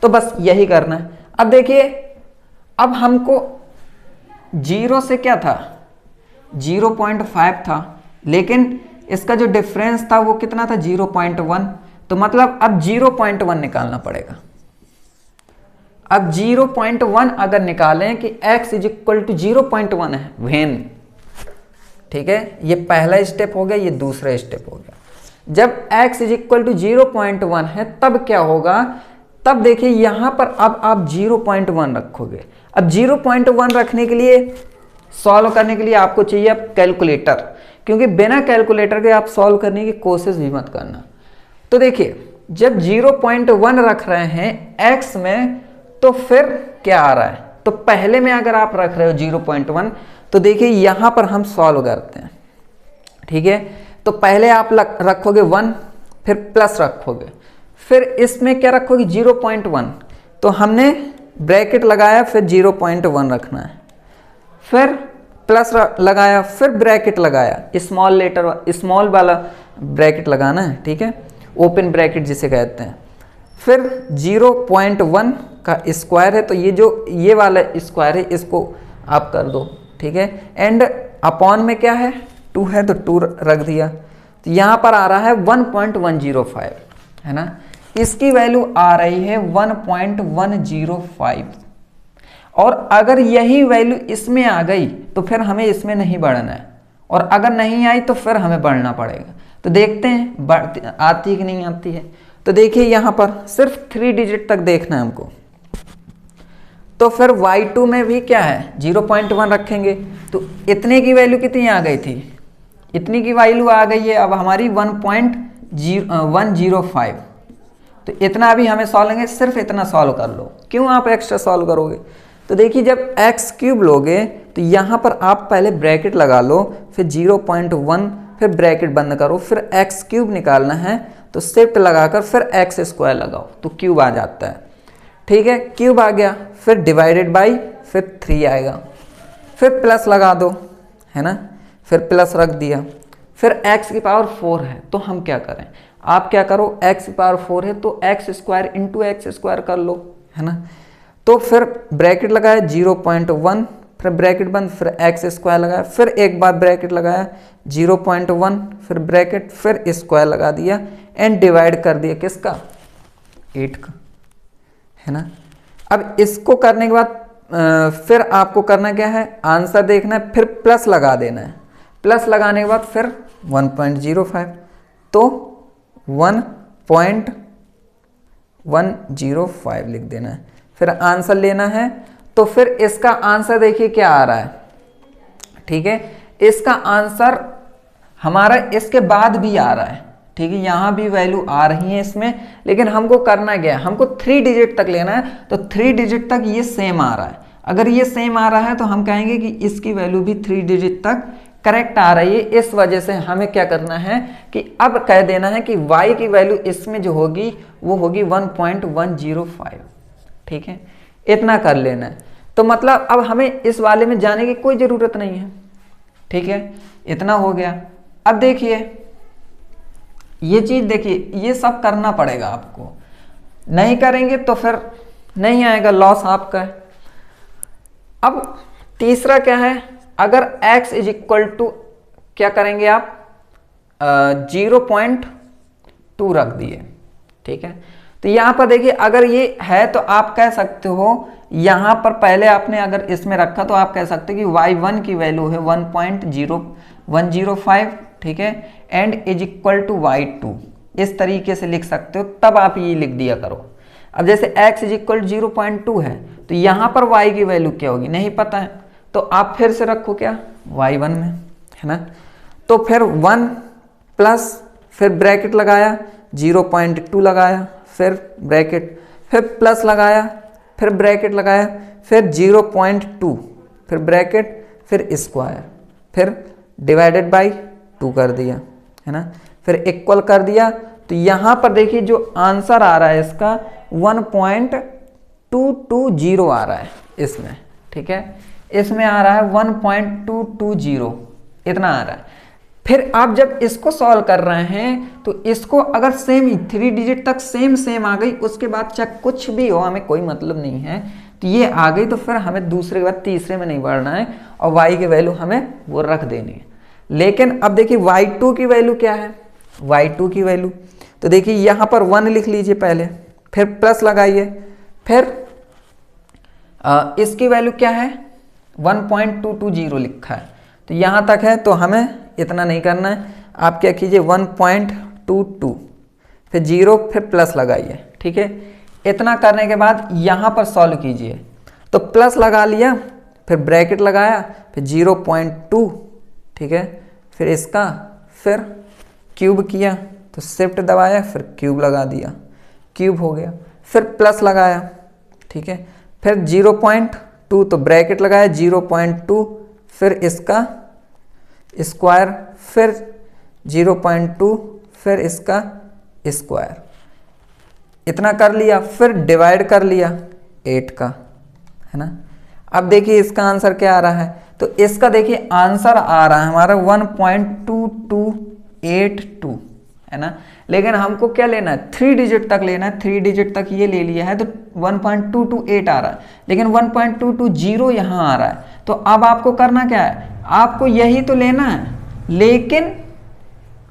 तो बस यही करना है। अब देखिए, अब हमको 0 से क्या था 0.5 था, लेकिन इसका जो डिफरेंस था वो कितना था 0.1, तो मतलब अब 0.1 निकालना पड़ेगा। अब 0.1 अगर निकालें कि x इज इक्वल टू 0.1 है व्हेन, ठीक है, ये पहला स्टेप हो गया, ये दूसरा स्टेप हो गया। जब x इज इक्वल टू 0.1 है तब क्या होगा, तब देखिए यहां पर अब आप 0.1 रखोगे। अब 0.1 रखने के लिए, सॉल्व करने के लिए आपको चाहिए अब कैलकुलेटर, क्योंकि बिना कैलकुलेटर के आप सॉल्व करने की कोशिश भी मत करना। तो देखिए जब 0.1 रख रहे हैं x में तो फिर क्या आ रहा है, तो पहले में अगर आप रख रहे हो 0.1 तो देखिए यहां पर हम सॉल्व करते हैं, ठीक है। तो पहले आप रखोगे 1, फिर प्लस रखोगे, फिर इसमें क्या रखोगे 0.1, तो हमने ब्रैकेट लगाया, फिर 0.1 रखना है, फिर प्लस लगाया, फिर ब्रैकेट लगाया, स्मॉल वाला ब्रैकेट लगाना है, ठीक है, ओपन ब्रैकेट जिसे कहते हैं। फिर 0.1 का स्क्वायर है, तो ये वाला स्क्वायर है, इसको आप कर दो, ठीक है। एंड अपॉन में क्या है 2 है तो 2 रख दिया, तो यहाँ पर आ रहा है 1.105, है ना। इसकी वैल्यू आ रही है 1.105, और अगर यही वैल्यू इसमें आ गई तो फिर हमें इसमें नहीं बढ़ना है, और अगर नहीं आई तो फिर हमें बढ़ना पड़ेगा। तो देखते हैं आती है कि नहीं आती है। तो देखिए यहाँ पर सिर्फ 3 डिजिट तक देखना है हमको, तो फिर y2 में भी क्या है 0.1 रखेंगे, तो इतने की वैल्यू कितनी आ गई थी, इतनी की वैल्यू आ गई है अब हमारी 1.105, तो इतना भी हमें सॉल्व लेंगे, सिर्फ इतना सॉल्व कर लो। क्यों आप एक्स्ट्रा सॉल्व करोगे? तो देखिए जब एक्स क्यूब लोगे तो यहाँ पर आप पहले ब्रैकेट लगा लो, फिर 0.1, फिर ब्रैकेट बंद करो, फिर एक्स क्यूब निकालना है तो शिफ्ट लगाकर फिर एक्स स्क्वायर लगाओ तो क्यूब आ जाता है। ठीक है, क्यूब आ गया, फिर डिवाइडेड बाई, फिर 3 आएगा, फिर प्लस लगा दो, है ना, फिर प्लस रख दिया, फिर x की पावर 4 है तो हम क्या करें, आप क्या करो, x की पावर 4 है तो x square into x square कर लो, है ना। तो फिर ब्रैकेट लगाया 0.1, फिर ब्रैकेट बंद, फिर एक्स स्क्वायर लगाया, फिर एक बार ब्रैकेट लगाया 0.1, फिर ब्रैकेट, फिर स्क्वायर लगा दिया एंड डिवाइड कर दिया किसका, 8 का, है ना। अब इसको करने के बाद फिर आपको करना क्या है, आंसर देखना है, फिर प्लस लगा देना है, प्लस लगाने के बाद फिर 1.05 तो 1.105 लिख देना है, फिर आंसर लेना है। तो फिर इसका आंसर देखिए क्या आ रहा है, ठीक है, इसका आंसर हमारा इसके बाद भी आ रहा है, ठीक है, यहां भी वैल्यू आ रही है इसमें, लेकिन हमको करना क्या है, हमको 3 डिजिट तक लेना है, तो 3 डिजिट तक ये सेम आ रहा है। अगर ये सेम आ रहा है तो हम कहेंगे कि इसकी वैल्यू भी 3 डिजिट तक करेक्ट आ रही है। इस वजह से हमें क्या करना है कि अब कह देना है कि y की वैल्यू इसमें जो होगी वो होगी 1.105, ठीक है, इतना कर लेना है। तो मतलब अब हमें इस वाले में जाने की कोई ज़रूरत नहीं है, ठीक है, इतना हो गया। अब देखिए ये चीज़, देखिए ये सब करना पड़ेगा आपको, नहीं करेंगे तो फिर नहीं आएगा, लॉस आपका है। अब तीसरा क्या है, अगर x इज इक्वल टू क्या करेंगे आप 0.2 रख दिए, ठीक है, तो यहां पर देखिए अगर ये है तो आप कह सकते हो, यहां पर पहले आपने अगर इसमें रखा तो आप कह सकते हो कि y1 की वैल्यू है 1.0105, ठीक है, and is equal to y2, इस तरीके से लिख सकते हो, तब आप ये लिख दिया करो। अब जैसे x इज इक्वल 0.2 है तो यहां पर y की वैल्यू क्या होगी नहीं पता है, तो आप फिर से रखो क्या y1 में, है ना। तो फिर 1 प्लस, फिर ब्रैकेट लगाया 0.2 लगाया, फिर ब्रैकेट, फिर प्लस लगाया, फिर ब्रैकेट लगाया, फिर 0.2, फिर ब्रैकेट, फिर स्क्वायर, फिर डिवाइडेड बाई 2 कर दिया, है ना, फिर इक्वल कर दिया। तो यहां पर देखिए जो आंसर आ रहा है इसका 1.220 आ रहा है इसमें, ठीक है, इसमें आ रहा है 1.220, इतना आ रहा है। फिर आप जब इसको सॉल्व कर रहे हैं तो इसको अगर सेम 3 डिजिट तक सेम आ गई, उसके बाद चाहे कुछ भी हो हमें कोई मतलब नहीं है, तो ये आ गई तो फिर हमें दूसरे के बाद तीसरे में नहीं बढ़ना है और y की वैल्यू हमें वो रख देनी है। लेकिन अब देखिए y2 की वैल्यू क्या है, y2 की वैल्यू तो देखिए यहाँ पर 1 लिख लीजिए पहले, फिर प्लस लगाइए, फिर इसकी वैल्यू क्या है 1.220 लिखा है, तो यहाँ तक है, तो हमें इतना नहीं करना है। आप क्या कीजिए 1.22, फिर 0, फिर प्लस लगाइए, ठीक है, इतना करने के बाद यहाँ पर सॉल्व कीजिए, तो प्लस लगा लिया, फिर ब्रैकेट लगाया, फिर 0.2, ठीक है, फिर इसका, फिर क्यूब किया तो शिफ्ट दबाया, फिर क्यूब लगा दिया, क्यूब हो गया, फिर प्लस लगाया, ठीक है, फिर 0.2 तो ब्रैकेट लगाया 0.2, फिर इसका स्क्वायर, फिर 0.2, फिर इसका स्क्वायर, इतना कर लिया, फिर डिवाइड कर लिया 8 का, है ना। अब देखिए इसका आंसर क्या आ रहा है, तो इसका देखिए आंसर आ रहा है हमारा 1.2282, है ना। लेकिन हमको क्या लेना है 3 डिजिट तक लेना है, 3 डिजिट तक ये ले लिया है तो 1.228 आ रहा है, लेकिन 1.220 यहाँ आ रहा है। तो अब आपको करना क्या है, आपको यही तो लेना है, लेकिन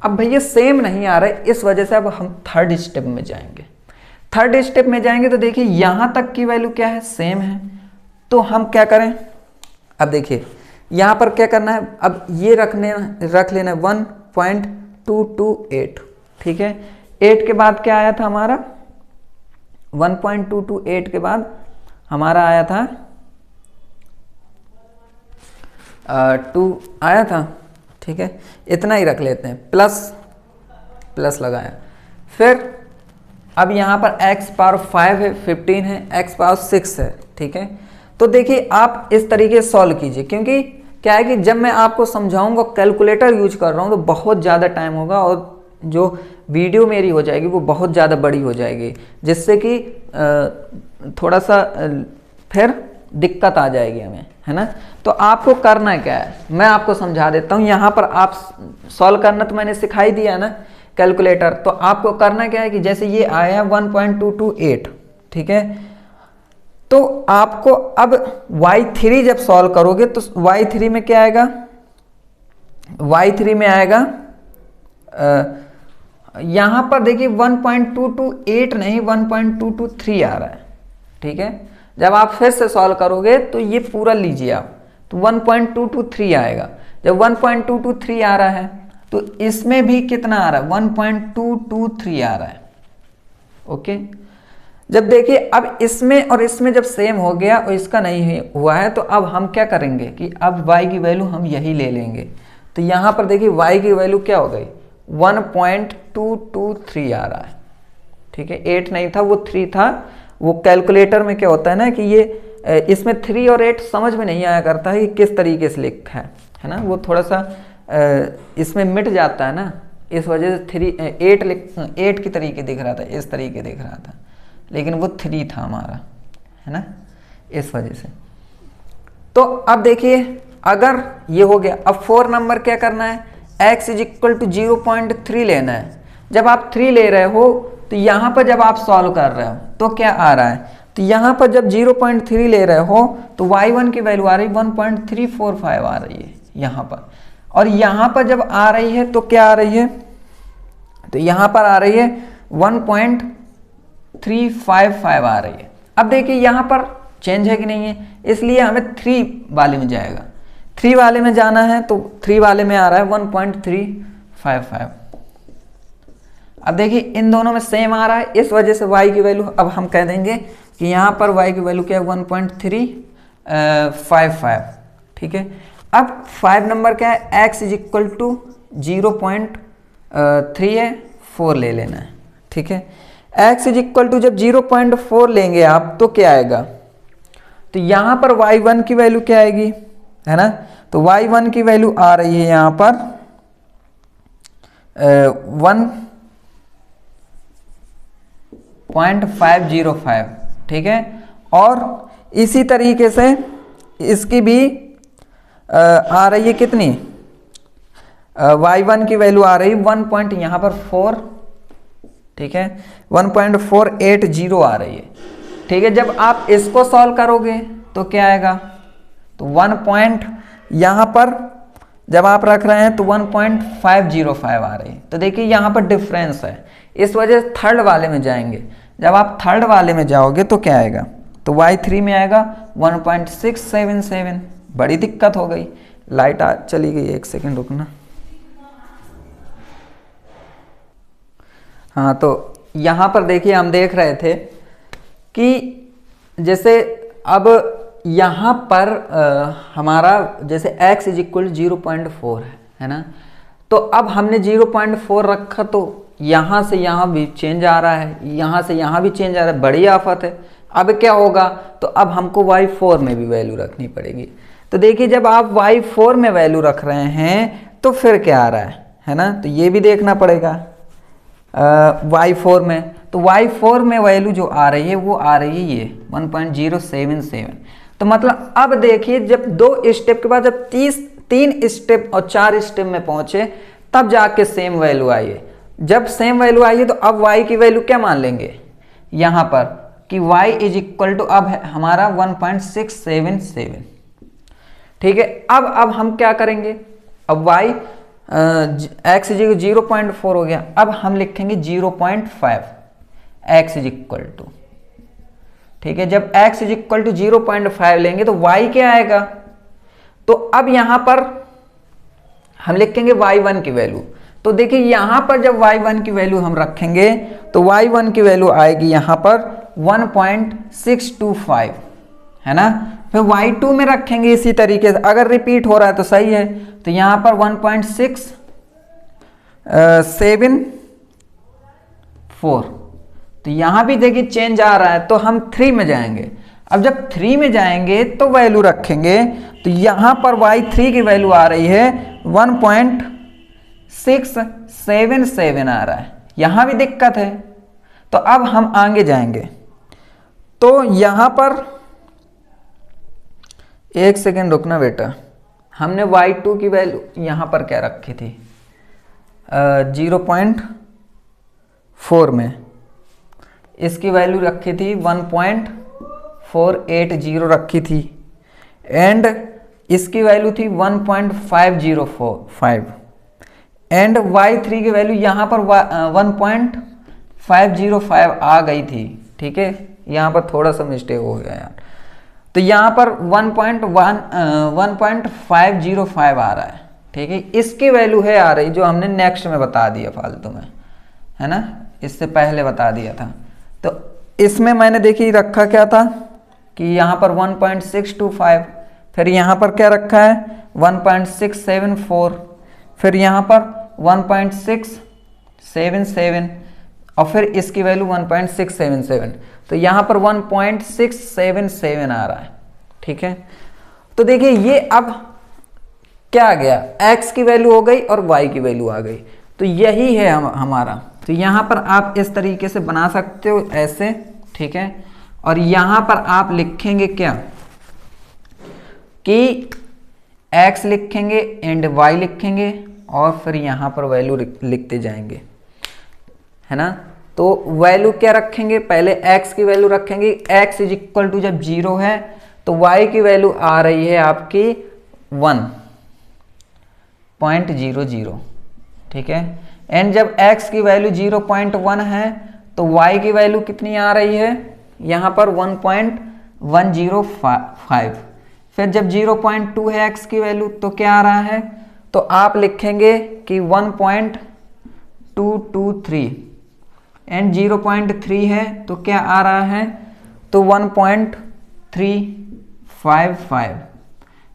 अब भैया सेम नहीं आ रहा है, इस वजह से अब हम थर्ड स्टेप में जाएंगे। थर्ड स्टेप में जाएंगे तो देखिए यहाँ तक की वैल्यू क्या है, सेम है, तो हम क्या करें, अब देखिए यहाँ पर क्या करना है, अब ये रख लेना 1.228, ठीक है। 8 के बाद क्या आया था हमारा, 1.228 के बाद हमारा आया था 2 आया था, ठीक है, इतना ही रख लेते हैं, प्लस लगाया, फिर अब यहाँ पर x पावर 5 है, 15 है, x पावर 6 है, ठीक है। तो देखिए आप इस तरीके से सॉल्व कीजिए, क्योंकि क्या है कि जब मैं आपको समझाऊंगा कैलकुलेटर यूज कर रहा हूँ तो बहुत ज़्यादा टाइम होगा और जो वीडियो मेरी हो जाएगी वो बहुत ज़्यादा बड़ी हो जाएगी, जिससे कि थोड़ा सा फिर दिक्कत आ जाएगी हमें, है ना। तो आपको करना क्या है, मैं आपको समझा देता हूँ। यहाँ पर आप सॉल्व करना तो मैंने सिखाई दिया ना कैलकुलेटर। तो आपको करना क्या है कि जैसे ये आया 1.228, ठीक है। तो आपको अब y3 जब सॉल्व करोगे तो y3 में क्या आएगा, y3 में आएगा यहां पर देखिए 1.228 नहीं 1.223 आ रहा है, ठीक है। जब आप फिर से सॉल्व करोगे तो ये पूरा लीजिए आप, तो 1.223 आएगा। जब 1.223 आ रहा है तो इसमें भी कितना आ रहा है, 1.223 आ रहा है, ओके। जब देखिए अब इसमें और इसमें जब सेम हो गया और इसका नहीं हुआ है, तो अब हम क्या करेंगे कि अब y की वैल्यू हम यही ले लेंगे। तो यहाँ पर देखिए y की वैल्यू क्या हो गई, 1.223 आ रहा है, ठीक है। 8 नहीं था वो 3 था। वो कैलकुलेटर में क्या होता है ना कि ये इसमें 3 और 8 समझ में नहीं आया करता है कि किस तरीके से लिखा है ना। वो थोड़ा सा इसमें मिट जाता है ना, इस वजह से 8 की तरीके दिख रहा था, इस तरीके दिख रहा था, लेकिन वो 3 था हमारा, है ना, इस वजह से। तो अब देखिए अगर ये हो गया, अब 4 नंबर क्या करना है, x इज इक्वल टू 0.3 लेना है। जब आप 3 ले रहे हो तो यहाँ पर जब आप सॉल्व कर रहे हो तो क्या आ रहा है, तो यहाँ पर जब 0.3 ले रहे हो तो y1 की वैल्यू आ रही 1.345 आ रही है यहाँ पर, और यहाँ पर जब आ रही है तो क्या आ रही है, तो यहाँ पर आ रही है 1.355 आ रही है। अब देखिए यहाँ पर चेंज है कि नहीं है, इसलिए हमें 3 वाले में जाएगा, 3 वाले में जाना है। तो 3 वाले में आ रहा है 1.355। अब देखिए इन दोनों में सेम आ रहा है, इस वजह से y की वैल्यू अब हम कह देंगे कि यहाँ पर y की वैल्यू क्या है 1.355, ठीक है। अब 5 नंबर क्या है, x इज इक्वल टू 0.3 है, 4 ले लेना है, ठीक है। x इज इक्वल टू जब 0.4 लेंगे आप तो क्या आएगा, तो यहाँ पर y1 की वैल्यू क्या आएगी, है ना। तो y1 की वैल्यू आ रही है यहाँ पर 1.505, ठीक है। और इसी तरीके से इसकी भी आ रही है कितनी, y1 की वैल्यू आ रही है 1. यहाँ पर 4, ठीक है, 1.480 आ रही है, ठीक है। जब आप इसको सॉल्व करोगे तो क्या आएगा, तो 1. यहाँ पर जब आप रख रहे हैं तो 1.505 आ रही है। तो देखिए यहाँ पर डिफरेंस है, इस वजह से थर्ड वाले में जाएंगे। जब आप थर्ड वाले में जाओगे तो क्या आएगा, तो y3 में आएगा 1.677। बड़ी दिक्कत हो गई, लाइट चली गई, 1 सेकंड रुकना। हाँ, तो यहाँ पर देखिए हम देख रहे थे कि जैसे अब यहाँ पर हमारा जैसे x इज इक्वल 0.4 है ना। तो अब हमने 0.4 रखा तो यहाँ से यहाँ भी चेंज आ रहा है, यहाँ से यहाँ भी चेंज आ रहा है, बड़ी आफत है। अब क्या होगा, तो अब हमको y4 में भी वैल्यू रखनी पड़ेगी। तो देखिए जब आप y4 में वैल्यू रख रहे हैं तो फिर क्या आ रहा है ना, तो ये भी देखना पड़ेगा y4 में। तो y4 में वैल्यू जो आ रही है वो आ रही है ये 1.077। तो मतलब अब देखिए जब 2 स्टेप के बाद जब 3 स्टेप और 4 स्टेप में पहुंचे तब जाके सेम वैल्यू आई है। जब सेम वैल्यू आई है तो अब y की वैल्यू क्या मान लेंगे यहाँ पर कि y इज इक्वल टू अब हमारा 1.677, ठीक है। अब हम क्या करेंगे, अब y x इज 0.4 हो गया, अब हम लिखेंगे 0.5 x इज इक्वल टू, ठीक है। जब x इज इक्वल टू 0.5 लेंगे तो y क्या आएगा, तो अब यहां पर हम लिखेंगे y1 की वैल्यू। तो देखिए यहां पर जब y1 की वैल्यू हम रखेंगे तो y1 की वैल्यू आएगी यहां पर 1.625, है ना। फिर y2 में रखेंगे इसी तरीके से, अगर रिपीट हो रहा है तो सही है। तो यहां पर 1.674, तो यहाँ भी देखिए चेंज आ रहा है, तो हम 3 में जाएंगे। अब जब 3 में जाएंगे तो वैल्यू रखेंगे, तो यहाँ पर y3 की वैल्यू आ रही है 1.677 आ रहा है, यहाँ भी दिक्कत है। तो अब हम आगे जाएंगे, तो यहाँ पर एक सेकेंड रुकना बेटा, हमने y2 की वैल्यू यहाँ पर क्या रखी थी 0.4 में, इसकी वैल्यू रखी थी 1.480 रखी थी, एंड इसकी वैल्यू थी 1.505 एंड y3 की वैल्यू यहाँ पर 1.505 आ गई थी। ठीक है, यहाँ पर थोड़ा सा मिस्टेक हो गया यार, तो यहाँ पर 1.505 आ रहा है। ठीक है, इसकी वैल्यू है आ रही जो हमने नेक्स्ट में बता दिया फालतू में, है ना, इससे पहले बता दिया था। तो इसमें मैंने देखिए रखा क्या था कि यहाँ पर 1.625, फिर यहाँ पर क्या रखा है 1.674, फिर यहाँ पर 1.677 और फिर इसकी वैल्यू 1.677, तो यहाँ पर 1.677 आ रहा है। ठीक है, तो देखिए ये अब क्या आ गया, x की वैल्यू हो गई और y की वैल्यू आ गई, तो यही है हमारा। तो यहाँ पर आप इस तरीके से बना सकते हो ऐसे। ठीक है, और यहाँ पर आप लिखेंगे क्या कि x लिखेंगे एंड y लिखेंगे और फिर यहाँ पर वैल्यू लिखते जाएंगे, है ना। तो वैल्यू क्या रखेंगे, पहले x की वैल्यू रखेंगे, x इज इक्वल टू जब 0 है तो y की वैल्यू आ रही है आपकी 1.00। ठीक है, एंड जब x की वैल्यू 0.1 है तो y की वैल्यू कितनी आ रही है यहाँ पर 1.105। फिर जब 0.2 है x की वैल्यू तो क्या आ रहा है, तो आप लिखेंगे कि 1.223 एंड 0.3 है तो क्या आ रहा है, तो 1.355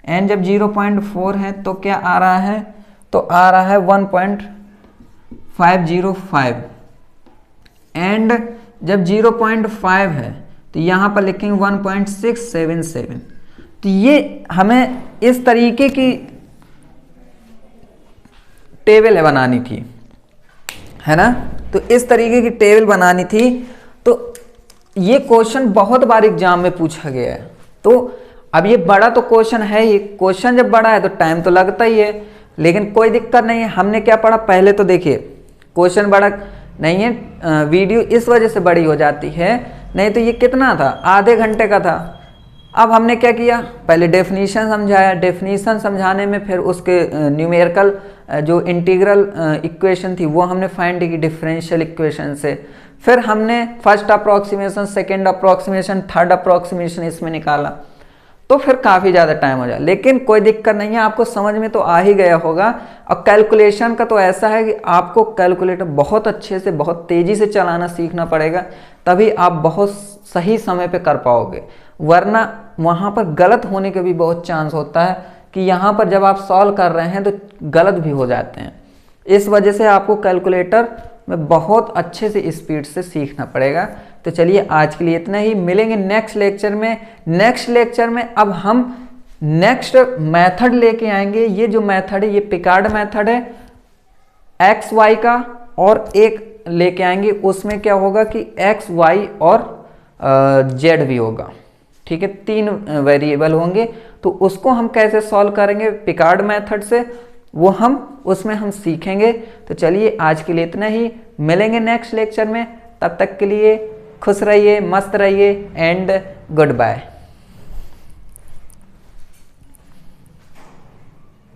एंड जब 0.4 है तो क्या आ रहा है, तो आ रहा है 1.505 एंड जब 0.5 है तो यहाँ पर लिखेंगे 1.677। तो ये हमें इस तरीके की टेबल है बनानी थी, है ना। तो इस तरीके की टेबल बनानी थी। तो ये क्वेश्चन बहुत बार एग्जाम में पूछा गया है। तो अब ये बड़ा तो क्वेश्चन है ही, क्वेश्चन जब बड़ा है तो टाइम तो लगता ही है, लेकिन कोई दिक्कत नहीं है। हमने क्या पढ़ा पहले, तो देखिए क्वेश्चन बड़ा नहीं है, वीडियो इस वजह से बड़ी हो जाती है, नहीं तो ये कितना था, आधे घंटे का था। अब हमने क्या किया, पहले डेफिनीशन समझाया, डेफिनीशन समझाने में फिर उसके न्यूमेरिकल जो इंटीग्रल इक्वेशन थी वो हमने फाइंड की डिफरेंशियल इक्वेशन से, फिर हमने first approximation, second approximation, third approximation इसमें निकाला, तो फिर काफ़ी ज़्यादा टाइम हो जाए। लेकिन कोई दिक्कत नहीं है, आपको समझ में तो आ ही गया होगा। और कैलकुलेशन का तो ऐसा है कि आपको कैलकुलेटर बहुत अच्छे से, बहुत तेज़ी से चलाना सीखना पड़ेगा, तभी आप बहुत सही समय पे कर पाओगे, वरना वहाँ पर गलत होने के भी बहुत चांस होता है कि यहाँ पर जब आप सॉल्व कर रहे हैं तो गलत भी हो जाते हैं। इस वजह से आपको कैलकुलेटर में बहुत अच्छे से स्पीड से सीखना पड़ेगा। तो चलिए आज के लिए इतना ही, मिलेंगे नेक्स्ट लेक्चर में। नेक्स्ट लेक्चर में अब हम नेक्स्ट मेथड लेके आएंगे। ये जो मेथड है ये पिकार्ड मेथड है एक्स वाई का, और एक लेके आएंगे उसमें क्या होगा कि एक्स वाई और जेड भी होगा। ठीक है, 3 वेरिएबल होंगे, तो उसको हम कैसे सॉल्व करेंगे पिकार्ड मेथड से, वो हम उसमें हम सीखेंगे। तो चलिए आज के लिए इतना ही, मिलेंगे नेक्स्ट लेक्चर में। तब तक के लिए खुश रहिए, मस्त रहिए एंड गुड बाय।